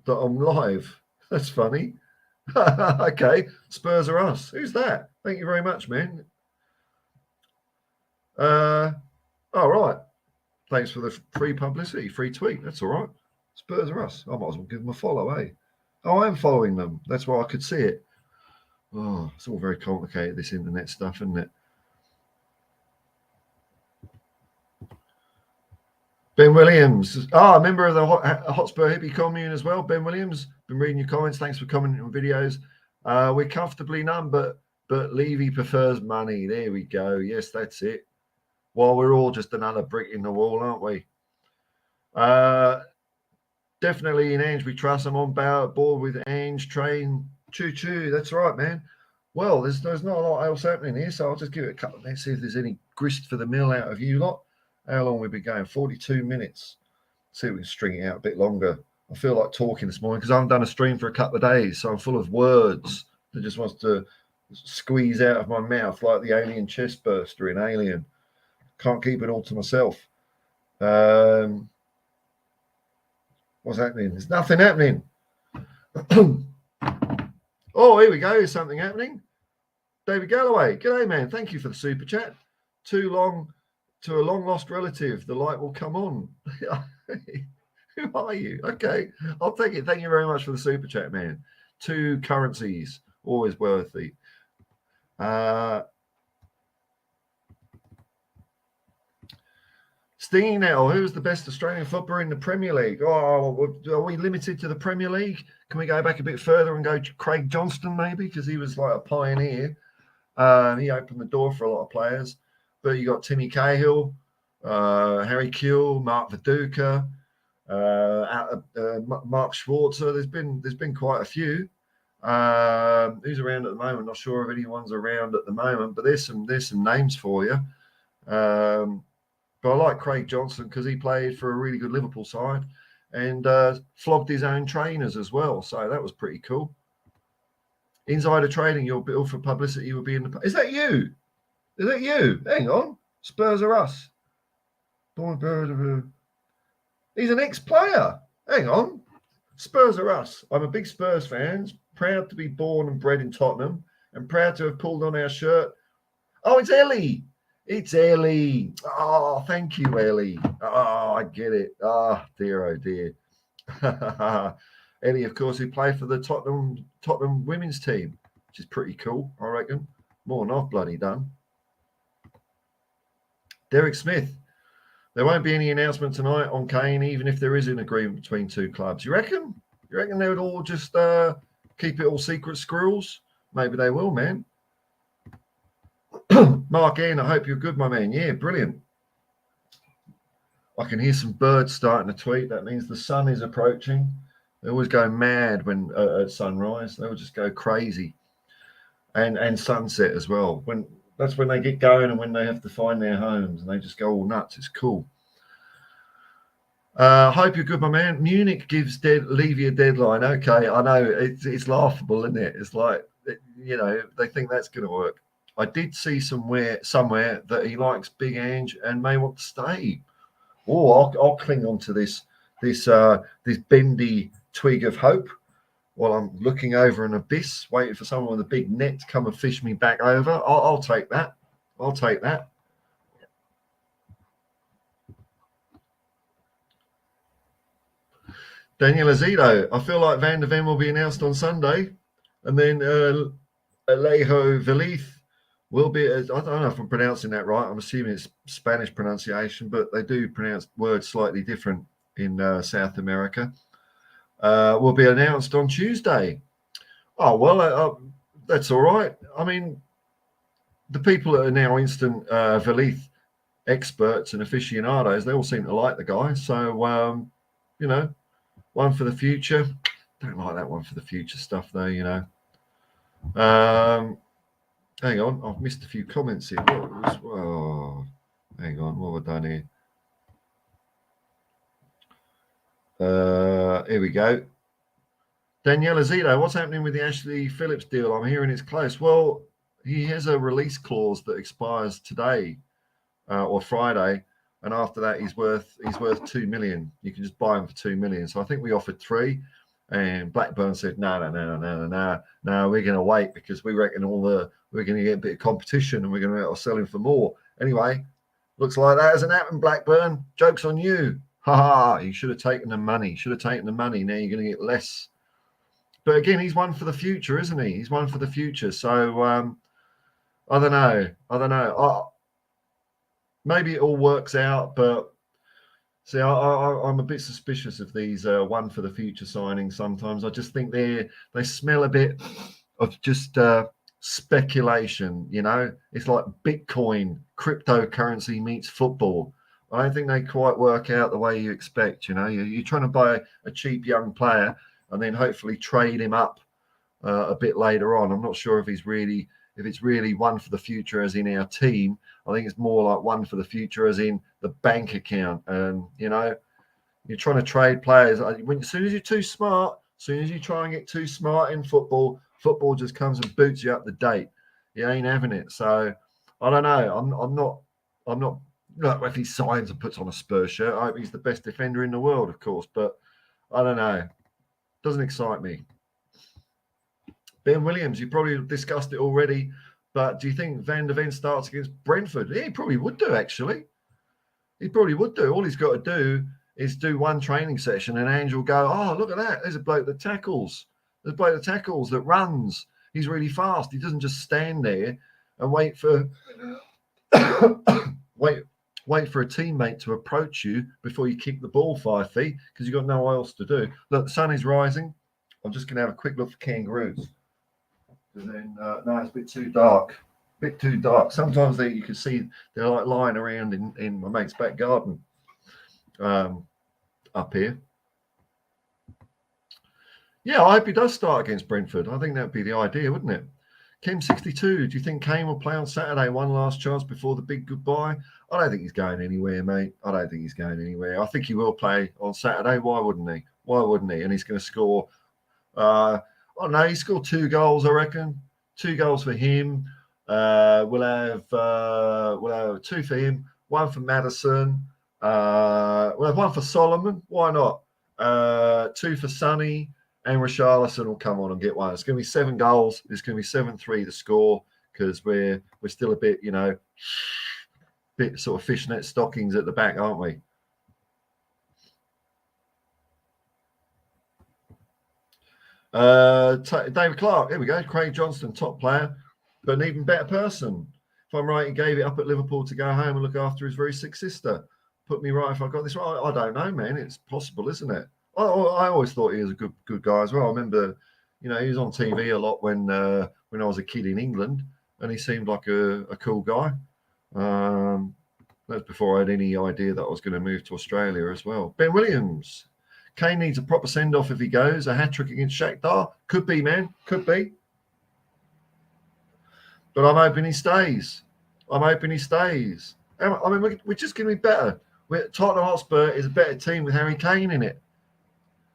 that I'm live. That's funny. Okay, Spurs are us. Who's that? Thank you very much, man. All right. Thanks for the free publicity, free tweet. That's all right. Spurs are us. I might as well give them a follow, eh? Oh, I am following them. That's why I could see it. Oh, it's all very complicated, this internet stuff, isn't it? Ben Williams. a member of the Hotspur Hippie commune as well. Ben Williams, been reading your comments. Thanks for commenting on videos. We're comfortably numb, but Levy prefers money. There we go. Yes, that's it. Well, we're all just another brick in the wall, aren't we? Definitely in Ange we trust. I'm on board with Ange train. Choo-choo. That's right, man. Well, there's not a lot else happening here, so I'll just give it a couple of minutes, see if there's any grist for the mill out of you lot. How long we've been going? 42 minutes. See if we can string it out a bit longer. I feel like talking this morning because I haven't done a stream for a couple of days, so I'm full of words that just wants to squeeze out of my mouth like the alien chest burster in Alien. Can't keep it all to myself. What's happening? There's nothing happening. Oh, here we go. There's something happening. David Galloway. G'day, man. Thank you for the super chat. To a long lost relative, the light will come on. Who are you? Okay, I'll take it. Thank you very much for the super chat, man. 2 currencies, always worthy. Stinging Nettle, who's the best Australian footballer in the Premier League? Oh, are we limited to the Premier League? Can we go back a bit further and go to Craig Johnston maybe? Because he was like a pioneer. He opened the door for a lot of players. But you got Timmy Cahill, Harry Kewell, Mark Viduka, Mark Schwarzer. There's been quite a few. Who's around at the moment? Not sure if anyone's around at the moment, but there's some names for you. But I like Craig Johnson because he played for a really good Liverpool side and flogged his own trainers as well. So that was pretty cool. Insider trading, your bill for publicity will be in the... Is that you? Hang on. Spurs are us. He's an ex-player. Hang on. Spurs are us. I'm a big Spurs fan, proud to be born and bred in Tottenham and proud to have pulled on our shirt. Oh, it's Ellie. Oh, thank you, Ellie. Oh, I get it. Oh, dear. Ellie, of course, who played for the Tottenham women's team, which is pretty cool, I reckon. More than I've bloody done. Derek Smith. There won't be any announcement tonight on Kane, even if there is an agreement between 2 clubs. You reckon? They would all just keep it all secret squirrels? Maybe they will, man. Mark N, I hope you're good, my man. Yeah, brilliant. I can hear some birds starting to tweet. That means the sun is approaching. They always go mad when at sunrise. They will just go crazy, and sunset as well. When that's when they get going and when they have to find their homes and they just go all nuts. It's cool. Hope you're good, my man. Munich gives Levy a deadline. Okay, I know it's laughable, isn't it? It's like, you know, they think that's going to work. I did see somewhere that he likes Big Ange and may want to stay. Oh, I'll cling on to this bendy twig of hope while I'm looking over an abyss, waiting for someone with a big net to come and fish me back over. I'll take that. I'll take that. Daniel Azedo, I feel like Van der Ven will be announced on Sunday, and then Alejo Veliz will be. I don't know if I'm pronouncing that right. I'm assuming it's Spanish pronunciation, but they do pronounce words slightly different in South America. Will be announced on Tuesday. Oh well, that's all right. I mean, the people that are now instant Veliz experts and aficionados, they all seem to like the guy. So you know. One for the future. Don't like that one for the future stuff, though, you know. Hang on. I've missed a few comments here. Hang on. What have I done here? Here we go. Danielle Azedo, what's happening with the Ashley Phillips deal? I'm hearing it's close. Well, he has a release clause that expires today or Friday. And after that, he's worth $2 million. You can just buy him for $2 million. So I think we offered 3, and Blackburn said no. We're going to wait because we reckon we're going to get a bit of competition and we're going to sell him for more. Anyway, looks like that hasn't happened. Blackburn, joke's on you. Ha ha! You should have taken the money. Now you're going to get less. But again, he's one for the future, isn't he? He's one for the future. So I don't know. Maybe it all works out, but see, I'm a bit suspicious of these one for the future signings. Sometimes I just think they smell a bit of just speculation. You know, it's like Bitcoin, cryptocurrency meets football. I don't think they quite work out the way you expect. You know, you're trying to buy a cheap young player and then hopefully trade him up a bit later on. I'm not sure if it's really one for the future, as in our team. I think it's more like one for the future, as in the bank account. And, you know, you're trying to trade players. As soon as you're too smart, as soon as you try and get too smart in football just comes and boots you up the date. You ain't having it. So I don't know. I'm not. Look, if he signs and puts on a Spurs shirt, I hope he's the best defender in the world, of course. But I don't know. Doesn't excite me. Ben Williams, you probably discussed it already. But do you think Van der Ven starts against Brentford? Yeah, he probably would do, actually. He probably would do. All he's got to do is do one training session and Ange will go, oh, look at that. There's a bloke that tackles. There's a bloke that tackles, that runs. He's really fast. He doesn't just stand there and wait for wait for a teammate to approach you before you kick the ball 5 feet because you've got no else to do. Look, the sun is rising. I'm just going to have a quick look for kangaroos. And then, no, it's a bit too dark. Sometimes you can see they're like lying around in my mate's back garden up here. Yeah, I hope he does start against Brentford. I think that would be the idea, wouldn't it? Kim62, do you think Kane will play on Saturday? One last chance before the big goodbye? I don't think he's going anywhere, mate. I don't think he's going anywhere. I think he will play on Saturday. Why wouldn't he? And he's going to score... Oh no, he scored 2 goals, I reckon. 2 goals for him. We'll have 2 for him, 1 for Maddison. We'll have 1 for Solomon. Why not? 2 for Sonny, and Richarlison will come on and get 1. It's going to be 7 goals. It's going to be 7-3 to score because we're still a bit, you know, bit sort of fishnet stockings at the back, aren't we? David Clark, here we go. Craig Johnston, top player, but an even better person. If I'm right, he gave it up at Liverpool to go home and look after his very sick sister. Put me right if I got this right. I don't know, man. It's possible, isn't it? I always thought he was a good guy as well. I remember, you know, he was on TV a lot when I was a kid in England, and he seemed like a cool guy. That's before I had any idea that I was going to move to Australia as well. Ben Williams. Kane needs a proper send-off if he goes. A hat-trick against Shakhtar? Could be, man. Could be. But I'm hoping he stays. I mean, we're just going to be better. Tottenham Hotspur is a better team with Harry Kane in it.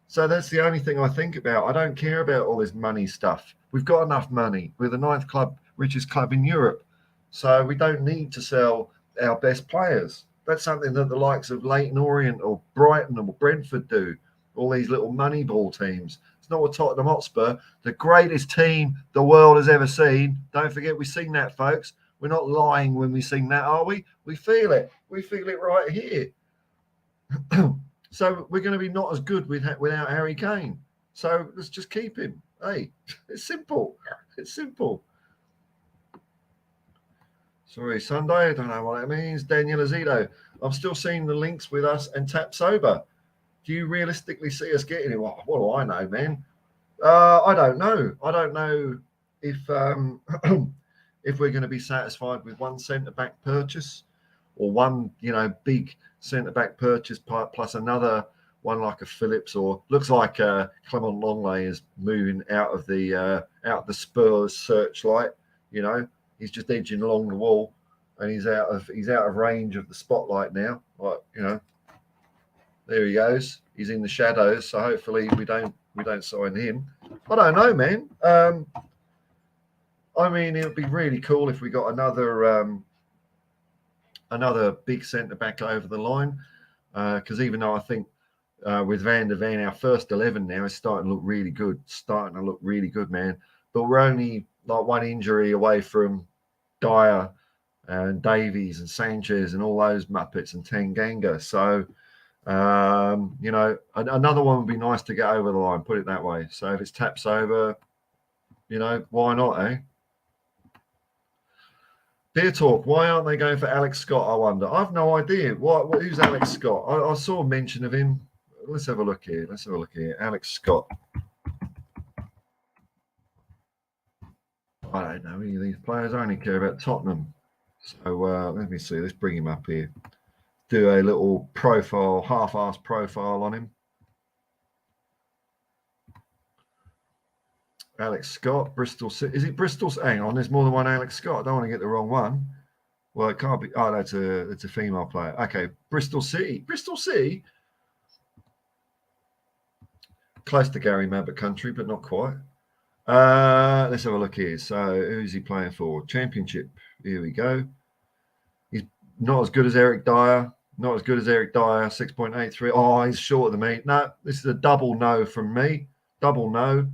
So that's the only thing I think about. I don't care about all this money stuff. We've got enough money. We're the 9th richest club in Europe. So we don't need to sell our best players. That's something that the likes of Leyton Orient or Brighton or Brentford do. All these little money ball teams. It's not what Tottenham Hotspur, the greatest team the world has ever seen. Don't forget we sing that, folks. We're not lying when we sing that, are we? We feel it. We feel it right here. So we're going to be not as good without Harry Kane. So let's just keep him. Hey, it's simple. It's simple. Sorry, Sunday. I don't know what that means. Daniel Azido. I'm still seeing the links with us and Tap Sober. Do you realistically see us getting it? What do I know, man? I don't know. I don't know if if we're going to be satisfied with one centre-back purchase or one, big centre-back purchase plus another one like a Phillips, or looks like Clement Longley is moving out of the Spurs searchlight. He's just edging along the wall, and he's out of range of the spotlight now. There he goes. He's in the shadows, so hopefully we don't sign him. I don't know, man. I mean, it would be really cool if we got another big centre back over the line, because even though I think with Van der Ven, our first 11 now is starting to look really good, man. But we're only like one injury away from Dyer and Davies and Sanchez and all those Muppets and Tanganga. So, another one would be nice to get over the line, put it that way. So if it's Tap Sober, why not, eh? Beer Talk, why aren't they going for Alex Scott, I wonder? I've no idea. Who's Alex Scott? I saw a mention of him. Let's have a look here. Alex Scott. I don't know any of these players. I only care about Tottenham. So let me see. Let's bring him up here. Do a little profile, half-assed profile on him. Alex Scott, Bristol City. Is it Bristol? Hang on, there's more than one Alex Scott. I don't want to get the wrong one. Well, it can't be. Oh, that's a female player. Okay, Bristol City. Close to Gary Mabbutt country, but not quite. Let's have a look here. So who's he playing for? Championship. Here we go. He's not as good as Eric Dyer. 6.83. Oh, he's shorter than me. No, this is a double no from me. Double no.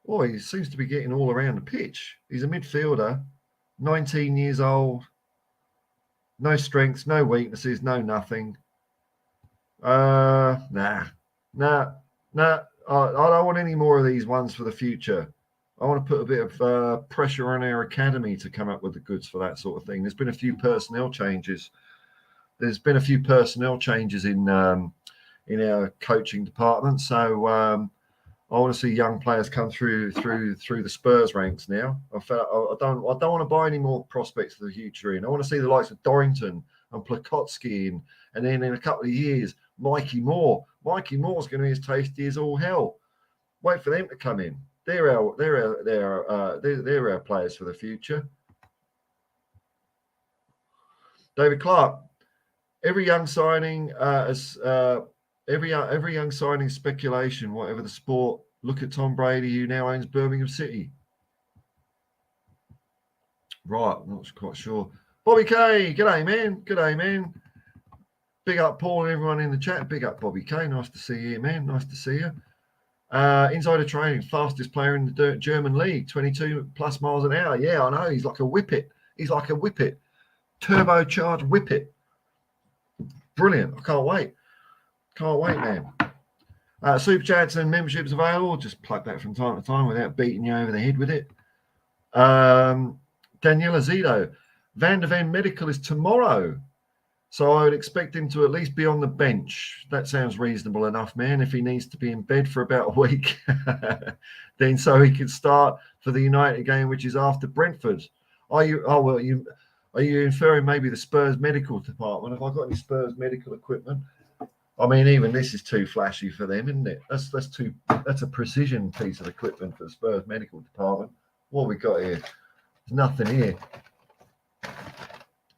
Oh, he seems to be getting all around the pitch. He's a midfielder, 19 years old. No strengths, no weaknesses, no nothing. Nah. I don't want any more of these ones for the future. I want to put a bit of pressure on our academy to come up with the goods for that sort of thing. There's been a few personnel changes. In our coaching department. So I want to see young players come through the Spurs ranks now. I don't want to buy any more prospects for the future in. I want to see the likes of Dorrington and Plakotski and then in a couple of years, Mikey Moore. Mikey Moore's going to be as tasty as all hell. Wait for them to come in. They're our players for the future. David Clark. Every young signing every young signing speculation, whatever the sport. Look at Tom Brady, who now owns Birmingham City. Right, I'm not quite sure. Bobby K, g'day, man. Big up Paul and everyone in the chat. Big up Bobby K. Nice to see you, man. Nice to see you. Insider training, fastest player in the German league, 22 plus miles an hour. Yeah, I know. He's like a whippet. Turbocharged whippet. Brilliant. I can't wait. Man. Super chats and memberships available. Just plug that from time to time without beating you over the head with it. Daniela Zito. Van der Ven medical is tomorrow. So I would expect him to at least be on the bench. That sounds reasonable enough, man. If he needs to be in bed for about a week, then so he can start for the United game, which is after Brentford. Are you inferring maybe the Spurs medical department? Have I got any Spurs medical equipment? I mean, even this is too flashy for them, isn't it? That's a precision piece of equipment for the Spurs medical department. What have we got here? There's nothing here.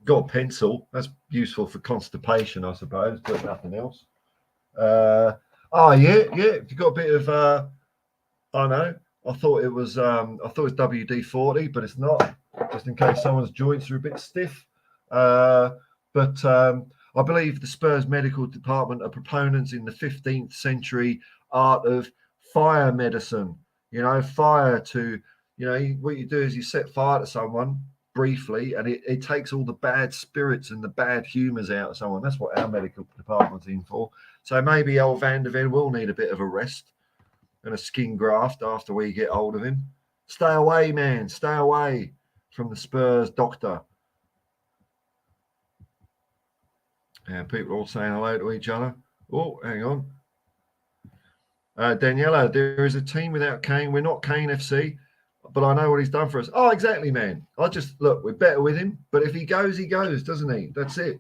Got a pencil. That's useful for constipation, I suppose, but nothing else. Yeah. You got a bit of I know. I thought it was WD-40, but it's not. Just in case someone's joints are a bit stiff. But I believe the Spurs medical department are proponents in the 15th century art of fire medicine. Fire to, what you do is you set fire to someone briefly, and it takes all the bad spirits and the bad humours out of someone. That's what our medical department's in for. So maybe old Van der Ven will need a bit of a rest and a skin graft after we get hold of him. Stay away, man. Stay away from the Spurs doctor. And people are all saying hello to each other. Oh, hang on. Daniela, there is a team without Kane. We're not Kane FC, but I know what he's done for us. Oh, exactly, man. We're better with him. But if he goes, doesn't he? That's it.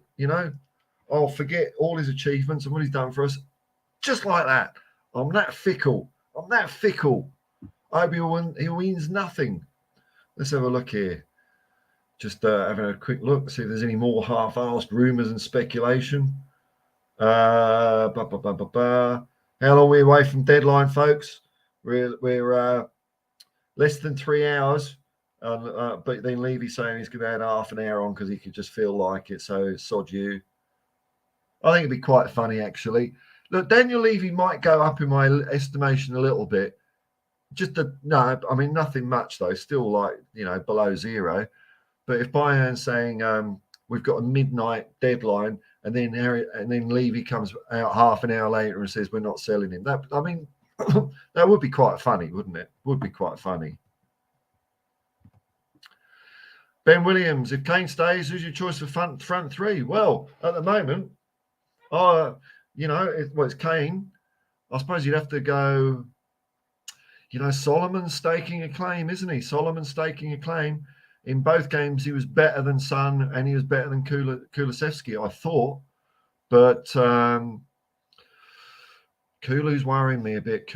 I'll forget all his achievements and what he's done for us. Just like that. I'm that fickle. I hope he wins nothing. Let's have a look here. Just having a quick look, see if there's any more half-arsed rumours and speculation. How long are we away from deadline, folks? We're less than 3 hours. But then Levy's saying he's going to add half an hour on because he could just feel like it. So sod you. I think it'd be quite funny, actually. Look, Daniel Levy might go up in my estimation a little bit. Nothing much though. Still below zero. But if Bayern's saying we've got a midnight deadline, and then Levy comes out half an hour later and says we're not selling him, that would be quite funny, wouldn't it? Would be quite funny. Ben Williams, if Kane stays, who's your choice for front three? Well, at the moment, it's Kane. I suppose you'd have to go. Solomon's staking a claim, isn't he? Solomon's staking a claim. In both games, he was better than Son and he was better than Kulusevski, I thought. But Kulu's worrying me a bit.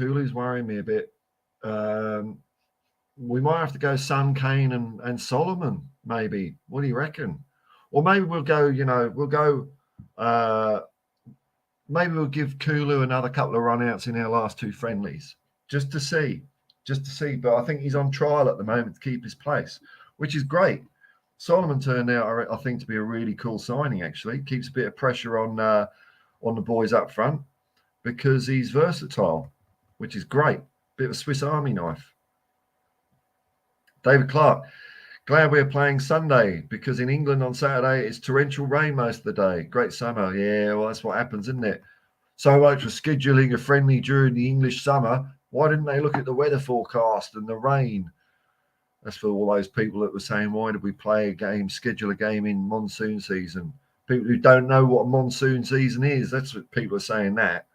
We might have to go Son, Kane, and Solomon, maybe. What do you reckon? Or maybe we'll go, maybe we'll give Kulu another couple of run-outs in our last two friendlies, just to see. But I think he's on trial at the moment to keep his place, which is great. Solomon turned out, I think, to be a really cool signing, actually. Keeps a bit of pressure on the boys up front because he's versatile, which is great. Bit of a Swiss Army knife. David Clark, glad we're playing Sunday because in England on Saturday it's torrential rain most of the day. Great summer. Yeah, well, that's what happens, isn't it? So much for scheduling a friendly during the English summer. Why didn't they look at the weather forecast and the rain? That's for all those people that were saying, why did we schedule a game in monsoon season? People who don't know what a monsoon season is. That's what people are saying that.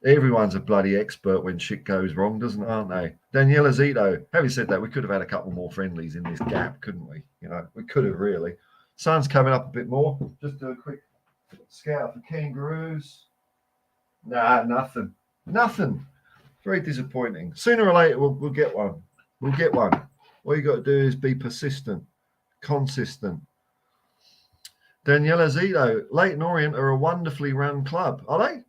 Everyone's a bloody expert when shit goes wrong, aren't they? Daniela Zito. Having said that, we could have had a couple more friendlies in this gap, couldn't we? We could have really. Sun's coming up a bit more. Just do a quick scout for kangaroos. Nah, nothing. Very disappointing. Sooner or later, we'll get one. All you got to do is be persistent, consistent. Daniela Zito. Leyton Orient are a wonderfully run club. Are they?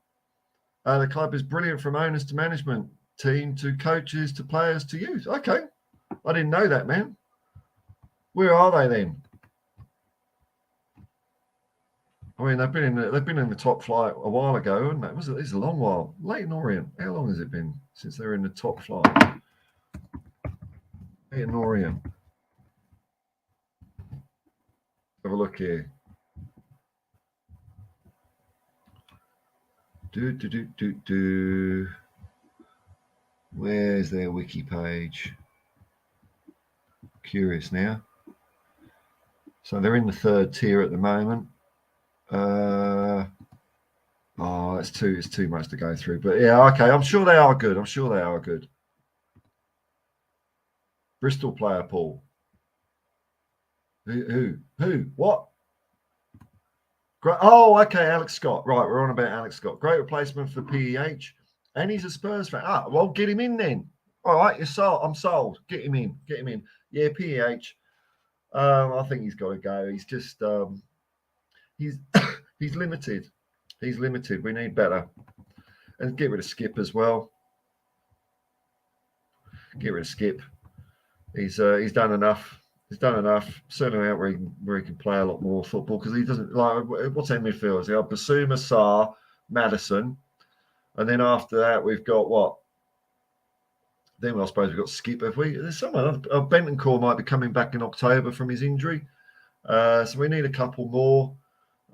The club is brilliant from owners to management team to coaches to players to youth. Okay. I didn't know that, man. Where are they then? I mean, they've been in the top flight a while ago, haven't they? It's a long while. Leyton Orient. How long has it been since they're in the top flight? Leyton Orient. Have a look here. Where's their wiki page? Curious now. So they're in the third tier at the moment. It's too much to go through. But yeah, okay. I'm sure they are good. Bristol player, Paul. Who? What? Great. Oh, okay, Alex Scott. Right, we're on about Alex Scott. Great replacement for PEH. And he's a Spurs fan. Ah, well, get him in then. All right, you're sold. I'm sold. Get him in. Get him in. Yeah, PEH. I think he's got to go. He's just he's he's limited. He's limited. We need better. And get rid of Skip as well. Get rid of Skip. He's done enough. He's done enough. Certainly out where he can play a lot more football because he doesn't like what's in midfield. We have Basuma, Sarr, Madison, and then after that we've got what? Then I suppose we've got Skip. Have we? There's someone. Bentancur might be coming back in October from his injury, so we need a couple more.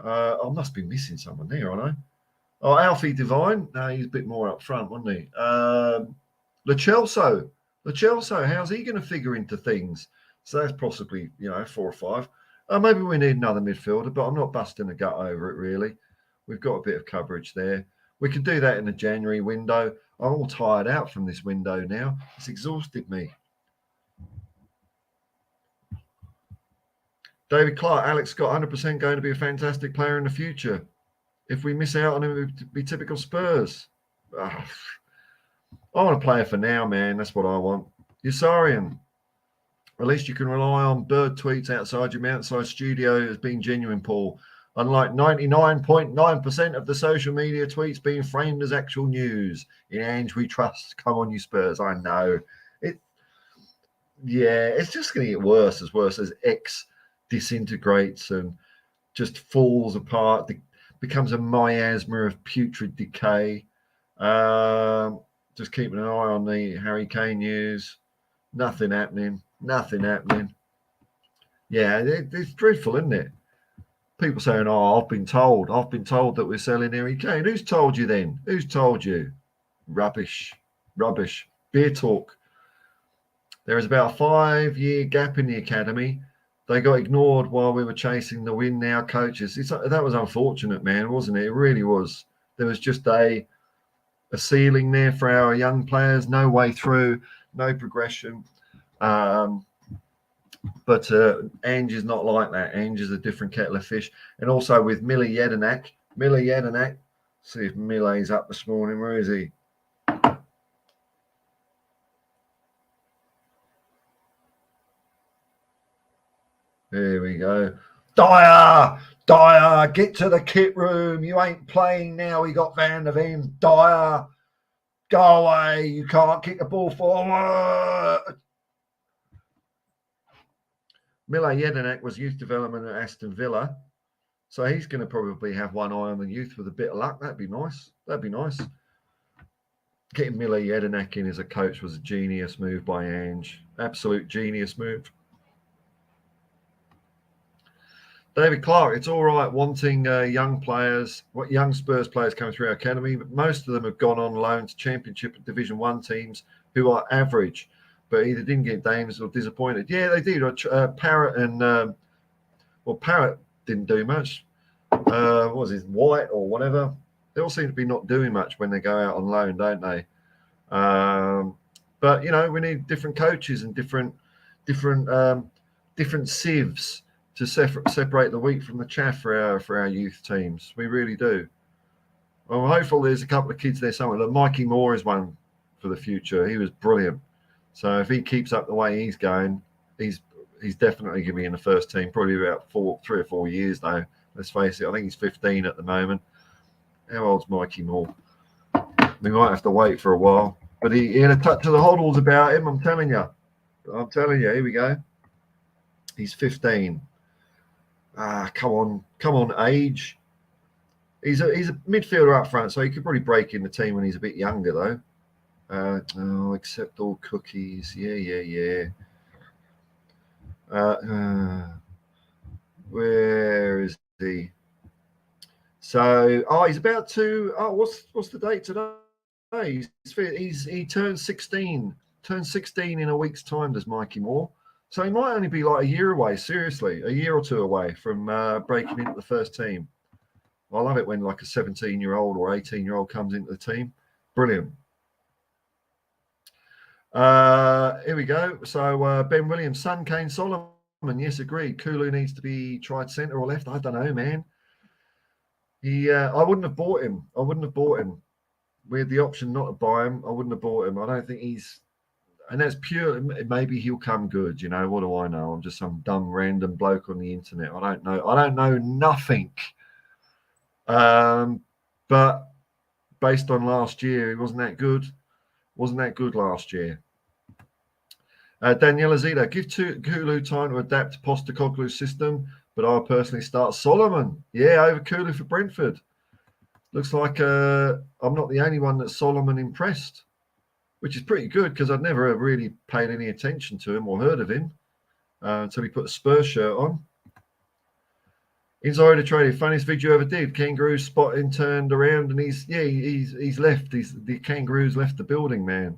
I must be missing someone there, aren't I? Oh, Alfie Devine. No, he's a bit more up front, wasn't he? Lo Celso, how's he going to figure into things? So that's possibly, 4 or 5. Maybe we need another midfielder, but I'm not busting a gut over it, really. We've got a bit of coverage there. We can do that in the January window. I'm all tired out from this window now. It's exhausted me. David Clark, Alex Scott, 100% going to be a fantastic player in the future. If we miss out on him, it would be typical Spurs. I want a player for now, man. That's what I want. Yusarian. At least you can rely on bird tweets outside your mountainside studio as being genuine, Paul. Unlike 99.9% of the social media tweets being framed as actual news. In Ange, we trust. Come on, you Spurs. I know. It's just going to get worse as X disintegrates and just falls apart. Becomes a miasma of putrid decay. Just keeping an eye on the Harry Kane news. Nothing happening. Yeah, it's dreadful, isn't it? People saying, "Oh, I've been told that we're selling Harry Kane." Who's told you then? Who's told you? Rubbish. Beer talk. There is about a 5-year gap in the academy. They got ignored while we were chasing the win now coaches. That was unfortunate, man, wasn't it? It really was. There was just a ceiling there for our young players. No way through, no progression. But Ange is not like that. Ange is a different kettle of fish. And also with Mile Jedinak. See if Mile's up this morning. Where is he? Here we go. Dyer, get to the kit room. You ain't playing now. We got Van der Ven. Dyer, go away. You can't kick the ball forward. Mile Jedinak was youth development at Aston Villa. So he's going to probably have one eye on the youth with a bit of luck. That'd be nice. Getting Mile Jedinak in as a coach was a genius move by Ange. Absolute genius move. David Clark, it's all right wanting young Spurs players coming through our academy, but most of them have gone on loan to Championship and Division 1 teams who are average, but either didn't get games or disappointed. Yeah, they did. Parrott and Parrott didn't do much. What was it, White or whatever? They all seem to be not doing much when they go out on loan, don't they? But we need different coaches and different sieves to separate the wheat from the chaff for our youth teams. We really do. I'm hopeful there's a couple of kids there somewhere. Look, Micky Moore is one for the future. He was brilliant. So if he keeps up the way he's going, he's definitely going to be in the first team. Probably about 3 or 4 years though. Let's face it. I think he's 15 at the moment. How old's Micky Moore? We might have to wait for a while. But he had a touch of the Hoddles about him. I'm telling you. Here we go. He's 15. Come on, age. He's a midfielder up front, so he could probably break in the team when he's a bit younger, though. Accept all cookies. Yeah. Where is he? So, he's about to. What's the date today? He turns 16. Turns 16 in a week's time. Does Micky Moore? So he might only be like a year away, seriously, a year or two away from breaking into the first team. I love it when like a 17-year-old or 18-year-old comes into the team. Brilliant. Here we go. So Ben Williams, son Kane Solomon Yes, agreed. Kulu needs to be tried centre or left. I don't know, man. I wouldn't have bought him. We had the option not to buy him. I wouldn't have bought him. I don't think he's, and that's pure. Maybe he'll come good. You know, what do I know? I'm just some dumb random bloke on the internet. I don't know. I don't know nothing. But based on last year, he wasn't that good. Wasn't that good last year. Daniela Zito, give Kulu time to adapt to Postecoglou's system, but I'll personally start Solomon. Yeah, over Kulu for Brentford. Looks like I'm not the only one that Solomon impressed, which is pretty good because I'd never really paid any attention to him or heard of him until he put a Spurs shirt on. Insider Trading, funniest video ever did. Kangaroo spotting turned around and he's left. The Kangaroos left the building, man.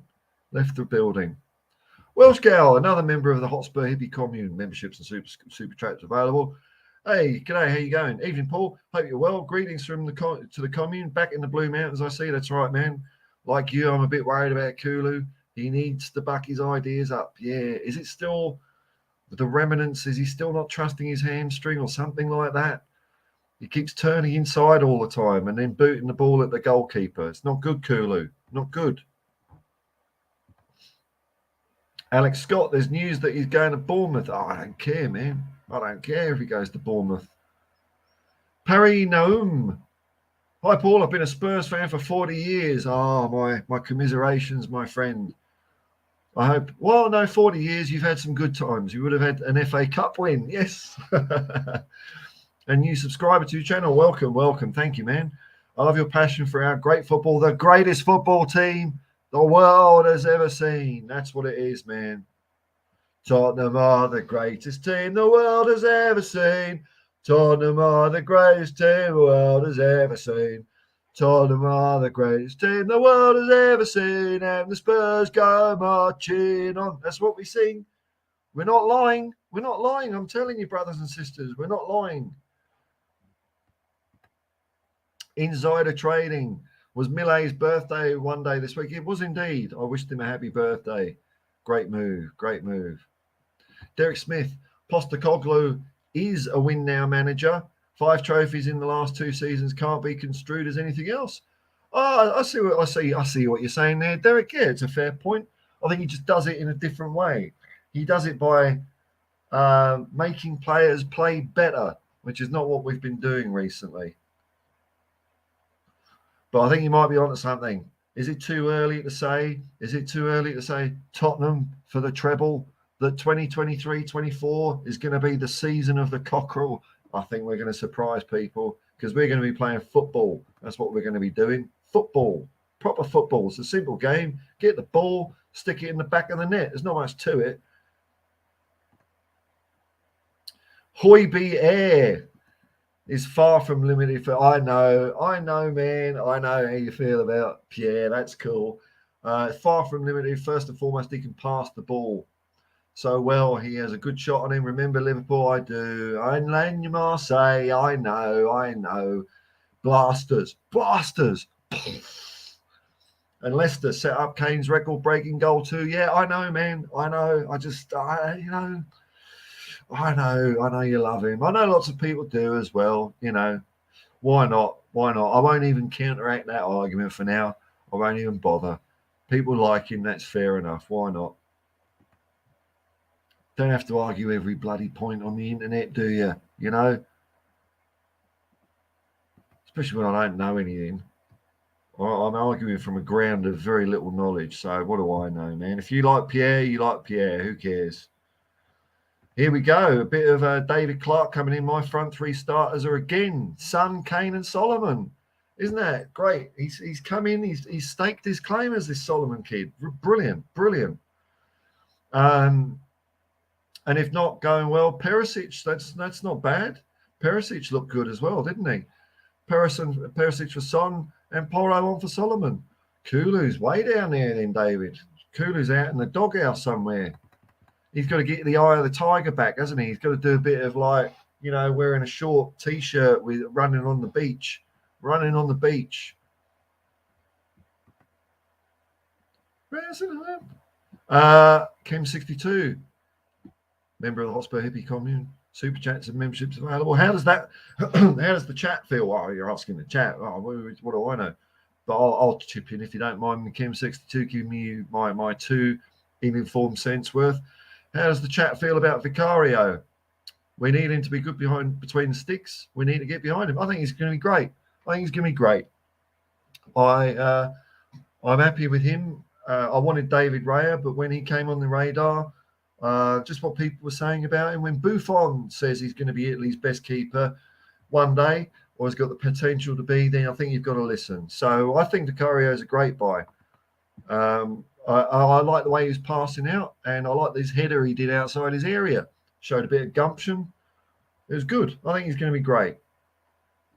Left the building. Welsh Gal, another member of the Hotspur Hippie Commune. Memberships and super chats available. Hey, g'day, how you going? Evening, Paul. Hope you're well. Greetings from to the commune. Back in the Blue Mountains, I see. That's right, man. Like you, I'm a bit worried about Kulu. He needs to back his ideas up. Yeah. Is it still the remnants? Is he still not trusting his hamstring or something like that? He keeps turning inside all the time and then booting the ball at the goalkeeper. It's not good, Kulu. Not good. Alex Scott, there's news that he's going to Bournemouth. Oh, I don't care, man. I don't care if he goes to Bournemouth. Perry Naum. Hi, Paul. I've been a Spurs fan for 40 years. Oh, my commiserations, my friend. I hope, well, no, 40 years, you've had some good times. You would have had an FA Cup win. Yes. A new subscriber to your channel. Welcome. Thank you, man. I love your passion for our great football, the greatest football team the world has ever seen. That's what it is, man. Tottenham are the greatest team the world has ever seen. Tottenham are the greatest team the world has ever seen. Tottenham are the greatest team the world has ever seen. And the Spurs go marching on. That's what we sing. We're not lying. We're not lying. I'm telling you, brothers and sisters, we're not lying. Insider Trading. Was Millet's birthday one day this week? It was indeed. I wished him a happy birthday. Great move. Derek Smith. Postecoglou is a win now manager. 5 trophies in the last 2 seasons can't be construed as anything else. Oh, I see what you're saying there, Derek. Yeah, it's a fair point. I think he just does it in a different way. He does it by making players play better, which is not what we've been doing recently. But I think you might be onto something. Is it too early to say? Tottenham for the treble? That 2023-24 is going to be the season of the cockerel. I think we're going to surprise people because we're going to be playing football. That's what we're going to be doing. Football. Proper football. It's a simple game. Get the ball, stick it in the back of the net. There's not much to it. Hoiby Air is far from limited for. I know, man. I know how you feel about Pierre. That's cool. Far from limited. First and foremost, he can pass the ball so well. He has a good shot on him. Remember Liverpool? I do. And Marseille. I know. Blasters. And Leicester set up Kane's record-breaking goal too. Yeah, I know, man. I know. I know you love him. I know lots of people do as well. Why not? I won't even counteract that argument for now. I won't even bother. People like him. That's fair enough. Why not? Don't have to argue every bloody point on the internet, do you? Especially when I don't know anything. I'm arguing from a ground of very little knowledge. So what do I know, man? If you like Pierre, you like Pierre. Who cares? Here we go. A bit of David Clark coming in. My front 3 starters are again Son, Kane, and Solomon. Isn't that great? He's come in. He's staked his claim as this Solomon kid. Brilliant. And if not going well, Perisic. That's not bad. Perisic looked good as well, didn't he? Perisic for Son and Porro on for Solomon. Kulu's way down there then, David. Kulu's out in the doghouse somewhere. He's got to get the eye of the tiger back, hasn't he? He's got to do a bit of wearing a short T-shirt with running on the beach. Kim62. member of the Hotspur Hippie Commune. Super chats and memberships available. How does that? How does the chat feel? Oh, you're asking the chat. Oh, what do I know? But I'll chip in if you don't mind. Kim62 giving me my 2 informed cents worth. How does the chat feel about Vicario? We need him to be good between the sticks. We need to get behind him. I think he's going to be great. I'm happy with him. I wanted David Raya, but when he came on the radar, just what people were saying about him, when Buffon says he's going to be Italy's best keeper one day, or has got the potential to be, then I think you've got to listen. So I think Vicario is a great buy. I like the way he was passing out, and I like this header he did outside his area. Showed a bit of gumption. It was good. I think he's going to be great.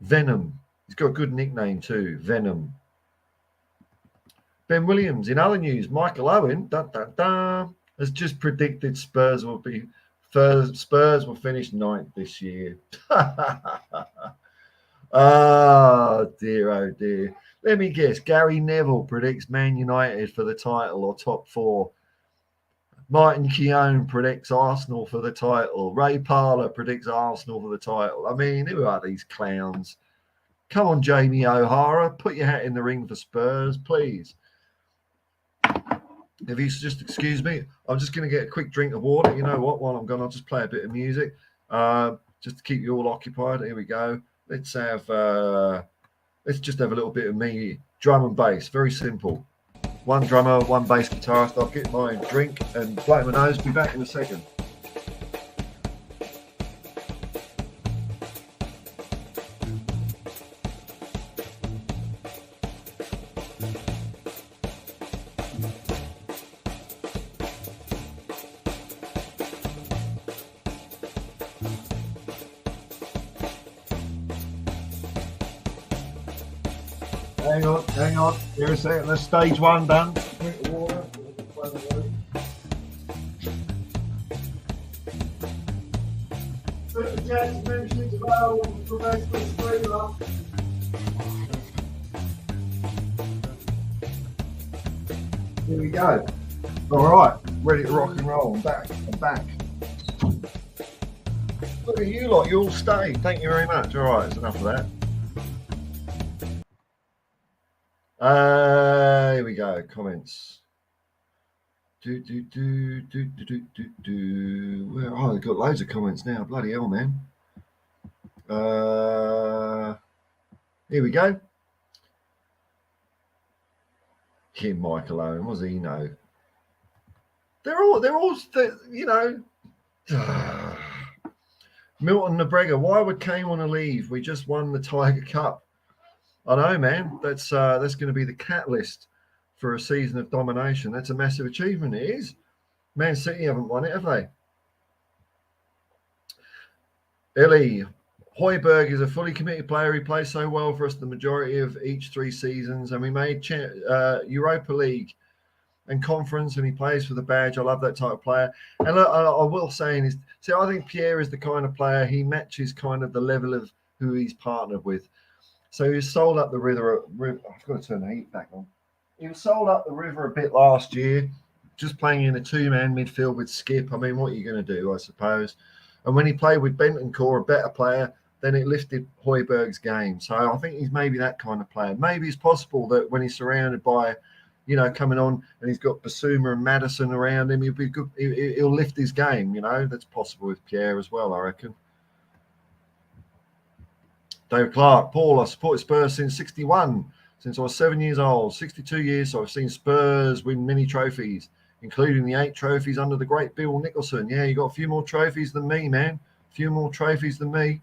Venom. He's got a good nickname too, Venom. Ben Williams. In other news, Michael Owen has just predicted Spurs will finish 9th this year. Oh dear. Let me guess. Gary Neville predicts Man United for the title or top 4. Martin Keown predicts Arsenal for the title. Ray Parlour predicts Arsenal for the title. I mean, who are these clowns? Come on, Jamie O'Hara. Put your hat in the ring for Spurs, please. If you just excuse me, I'm just going to get a quick drink of water. You know what? While I'm gone, I'll just play a bit of music just to keep you all occupied. Here we go. Let's just have a little bit of me, drum and bass. Very simple. One drummer, one bass guitarist. I'll get my drink and blow my nose. Be back in a second. Hang on. Here a second. Let's stage 1 done. Drink water. Put the chat mentions available for Facebook streamer. Here we go. All right. Ready to rock and roll. I'm back. Look at you lot. You all stayed. Thank you very much. All right. It's enough of that. Here we go. Comments. Where? Oh, they've got loads of comments now. Bloody hell, man. Here we go. Him, Michael Owen. What does he know? They're all, you know. Milton McGregor. Why would Kane want to leave? We just won the Tiger Cup. I know, man. That's going to be the catalyst for a season of domination. That's a massive achievement. It is. Man City haven't won it, have they? Ellie, Højbjerg is a fully committed player. He plays so well for us the majority of each 3 seasons, and we made Europa League and Conference, and he plays for the badge. I love that type of player. And look, I will say, I think Pierre is the kind of player, he matches kind of the level of who he's partnered with. So he was sold up the river. I've got to turn the heat back on. He was sold up the river a bit last year, just playing in a 2-man midfield with Skip. I mean, what are you going to do, I suppose? And when he played with Bentancur, a better player, then it lifted Højbjerg's game. So I think he's maybe that kind of player. Maybe it's possible that when he's surrounded by, you know, coming on and he's got Basuma and Madison around him, he'll be good. He'll lift his game, you know. That's possible with Pierre as well, I reckon. David Clark, Paul, I supported Spurs since 61, since I was 7 years old, 62 years. So I've seen Spurs win many trophies, including the 8 trophies under the great Bill Nicholson. Yeah, you got a few more trophies than me, man. A few more trophies than me.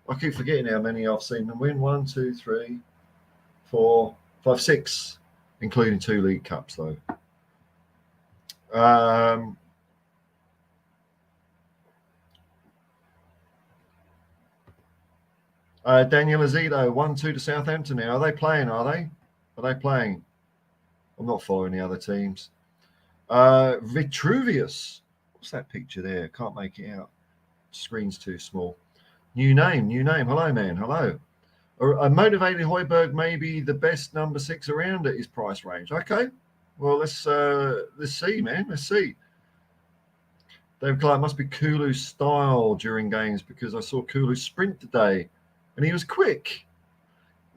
I keep forgetting how many I've seen them win. 1, 2, 3, 4, 5, 6, including 2 League Cups, though. Daniel Azedo, 1-2 to Southampton now. Are they playing? Are they playing? I'm not following the other teams. Vitruvius. What's that picture there? Can't make it out. Screen's too small. New name. Hello, man. Hello. A motivated Højbjerg may be the best number 6 around at his price range. Okay. Well, let's see, man. Let's see. They were like, it must be Kulu's style during games because I saw Kulu sprint today and he was quick.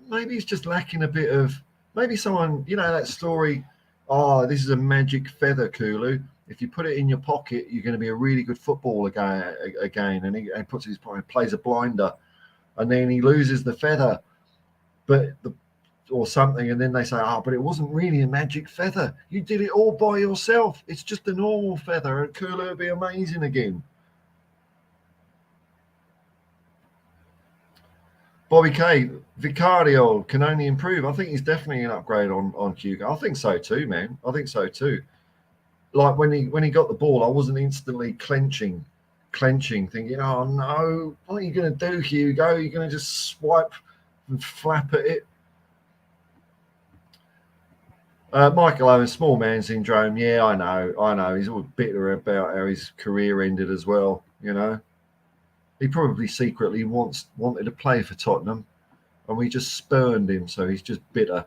Maybe he's just lacking a bit of, maybe someone, that story, oh, this is a magic feather, Kulu. If you put it in your pocket, you're going to be a really good footballer again. And he puts his plays a blinder and then he loses the feather, or something. And then they say, oh, but it wasn't really a magic feather. You did it all by yourself. It's just a normal feather and Kulu would be amazing again. Bobby K, Vicario can only improve. I think he's definitely an upgrade on Hugo. I think so too, man. I think so too. Like when he got the ball, I wasn't instantly clenching, thinking, oh no, what are you going to do, Hugo? You're going to just swipe and flap at it. Michael Owen, small man syndrome. Yeah, I know. He's all bitter about how his career ended as well. He probably secretly wanted to play for Tottenham, and we just spurned him. So he's just bitter.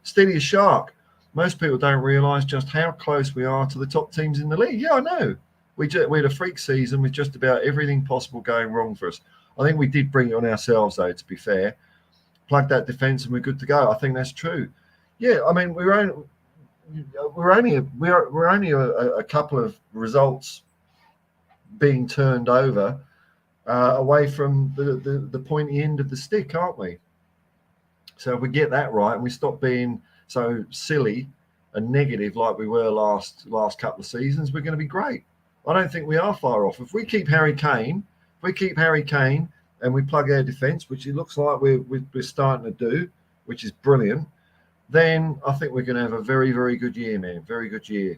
Steady as shark. Most people don't realise just how close we are to the top teams in the league. Yeah, I know. We had a freak season with just about everything possible going wrong for us. I think we did bring it on ourselves, though. To be fair, plug that defence and we're good to go. I think that's true. Yeah, I mean we're only a couple of results being turned over away from the pointy end of the stick, aren't we? So if we get that right and we stop being so silly and negative like we were last couple of seasons, we're going to be great. I don't think we are far off. If we keep Harry Kane and we plug our defence, which it looks like we're starting to do, which is brilliant, then I think we're going to have a very, very good year, man. Very good year.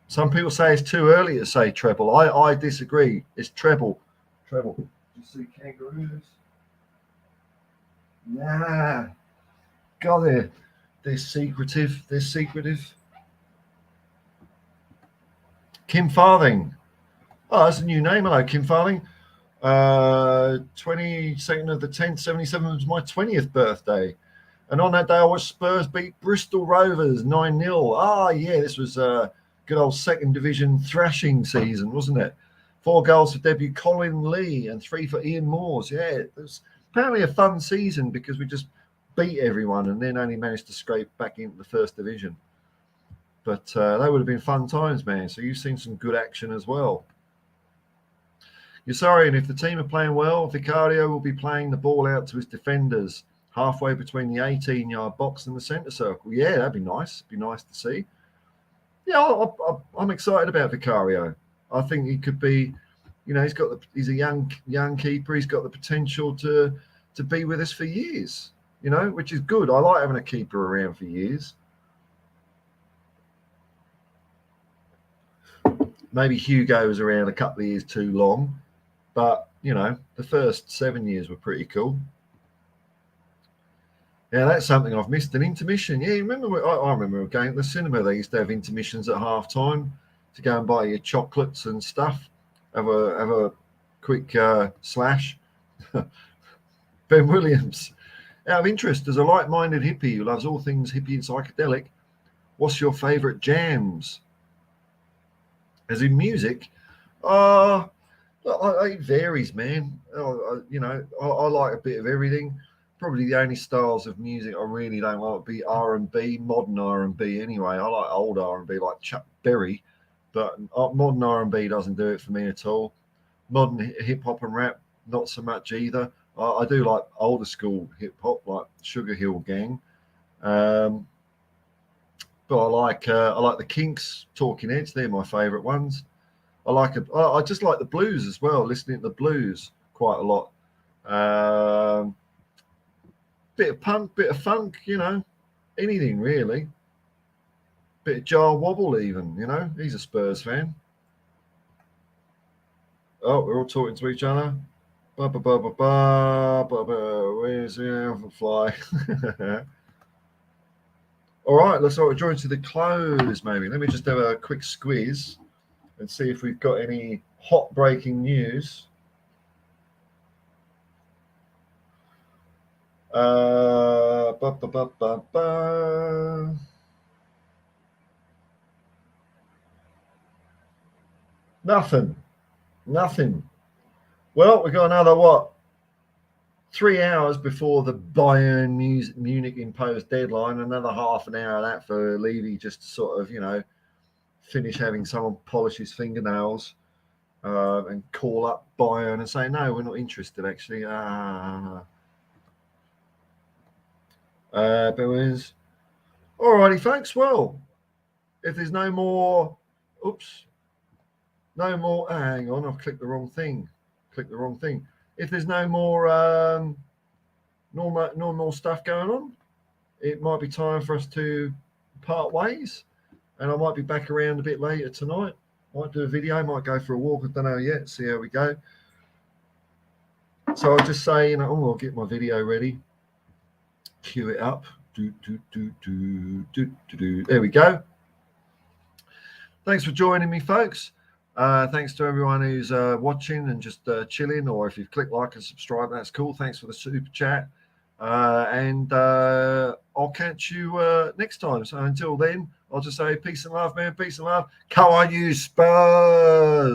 Some people say it's too early to say treble. I disagree. It's treble. Treble. Did you see kangaroos? Nah. God, they're secretive. They're secretive. Kim Farthing. Oh, that's a new name. Hello, Kim Farthing. 22nd of the 10th, 77 was my 20th birthday. And on that day, I watched Spurs beat Bristol Rovers 9-0. Ah, yeah, this was a good old second division thrashing season, wasn't it? 4 goals for debut Colin Lee and 3 for Ian Moores. Yeah, it was apparently a fun season because we just beat everyone and then only managed to scrape back into the first division. But they would have been fun times, man. So you've seen some good action as well. You're sorry, and if the team are playing well, Vicario will be playing the ball out to his defenders halfway between the 18-yard box and the centre circle. Yeah, that'd be nice. Be nice to see. Yeah, I'm excited about Vicario. I think he could be, he's a young keeper. He's got the potential to be with us for years, which is good. I like having a keeper around for years. Maybe Hugo was around a couple of years too long, but, the first 7 years were pretty cool. Yeah, that's something I've missed, an intermission. Yeah, I remember going to the cinema. They used to have intermissions at half time to go and buy your chocolates and stuff. Have a quick slash. Ben Williams. Out of interest, as a like-minded hippie who loves all things hippie and psychedelic, what's your favourite jams? As in music? It varies, man. I like a bit of everything. Probably the only styles of music I really don't like would be R&B, modern R&B anyway. I like old R&B like Chuck Berry, but modern R&B doesn't do it for me at all. Modern hip-hop and rap, not so much either. I do like older school hip-hop like Sugar Hill Gang. But I like the Kinks, Talking Heads. They're my favourite ones. I just like the blues as well, listening to the blues quite a lot. Bit of punk, bit of funk, anything really. Bit of Jar Wobble even, he's a Spurs fan. Oh, we're all talking to each other. Where's the fly? All right, let's join to the close maybe. Let me just have a quick squeeze and see if we've got any hot breaking news. Nothing. Well, we got another 3 hours before the Bayern Munich imposed deadline. Another half an hour of that for Levy just to sort of, finish having someone polish his fingernails and call up Bayern and say, no, we're not interested, actually. But all righty, folks. Well, if there's no more, hang on, I've clicked the wrong thing. If there's no more normal stuff going on, it might be time for us to part ways, and I might be back around a bit later tonight. Might do a video, might go for a walk, I don't know yet, see how we go. So I'll just say, I'll get my video ready, cue it up. There we go. Thanks for joining me, folks. Thanks to everyone who's watching and just chilling, or if you've clicked like and subscribe, that's cool. Thanks for the super chat. And I'll catch you next time. So until then, I'll just say peace and love, man. Peace and love. Come on, you Spurs.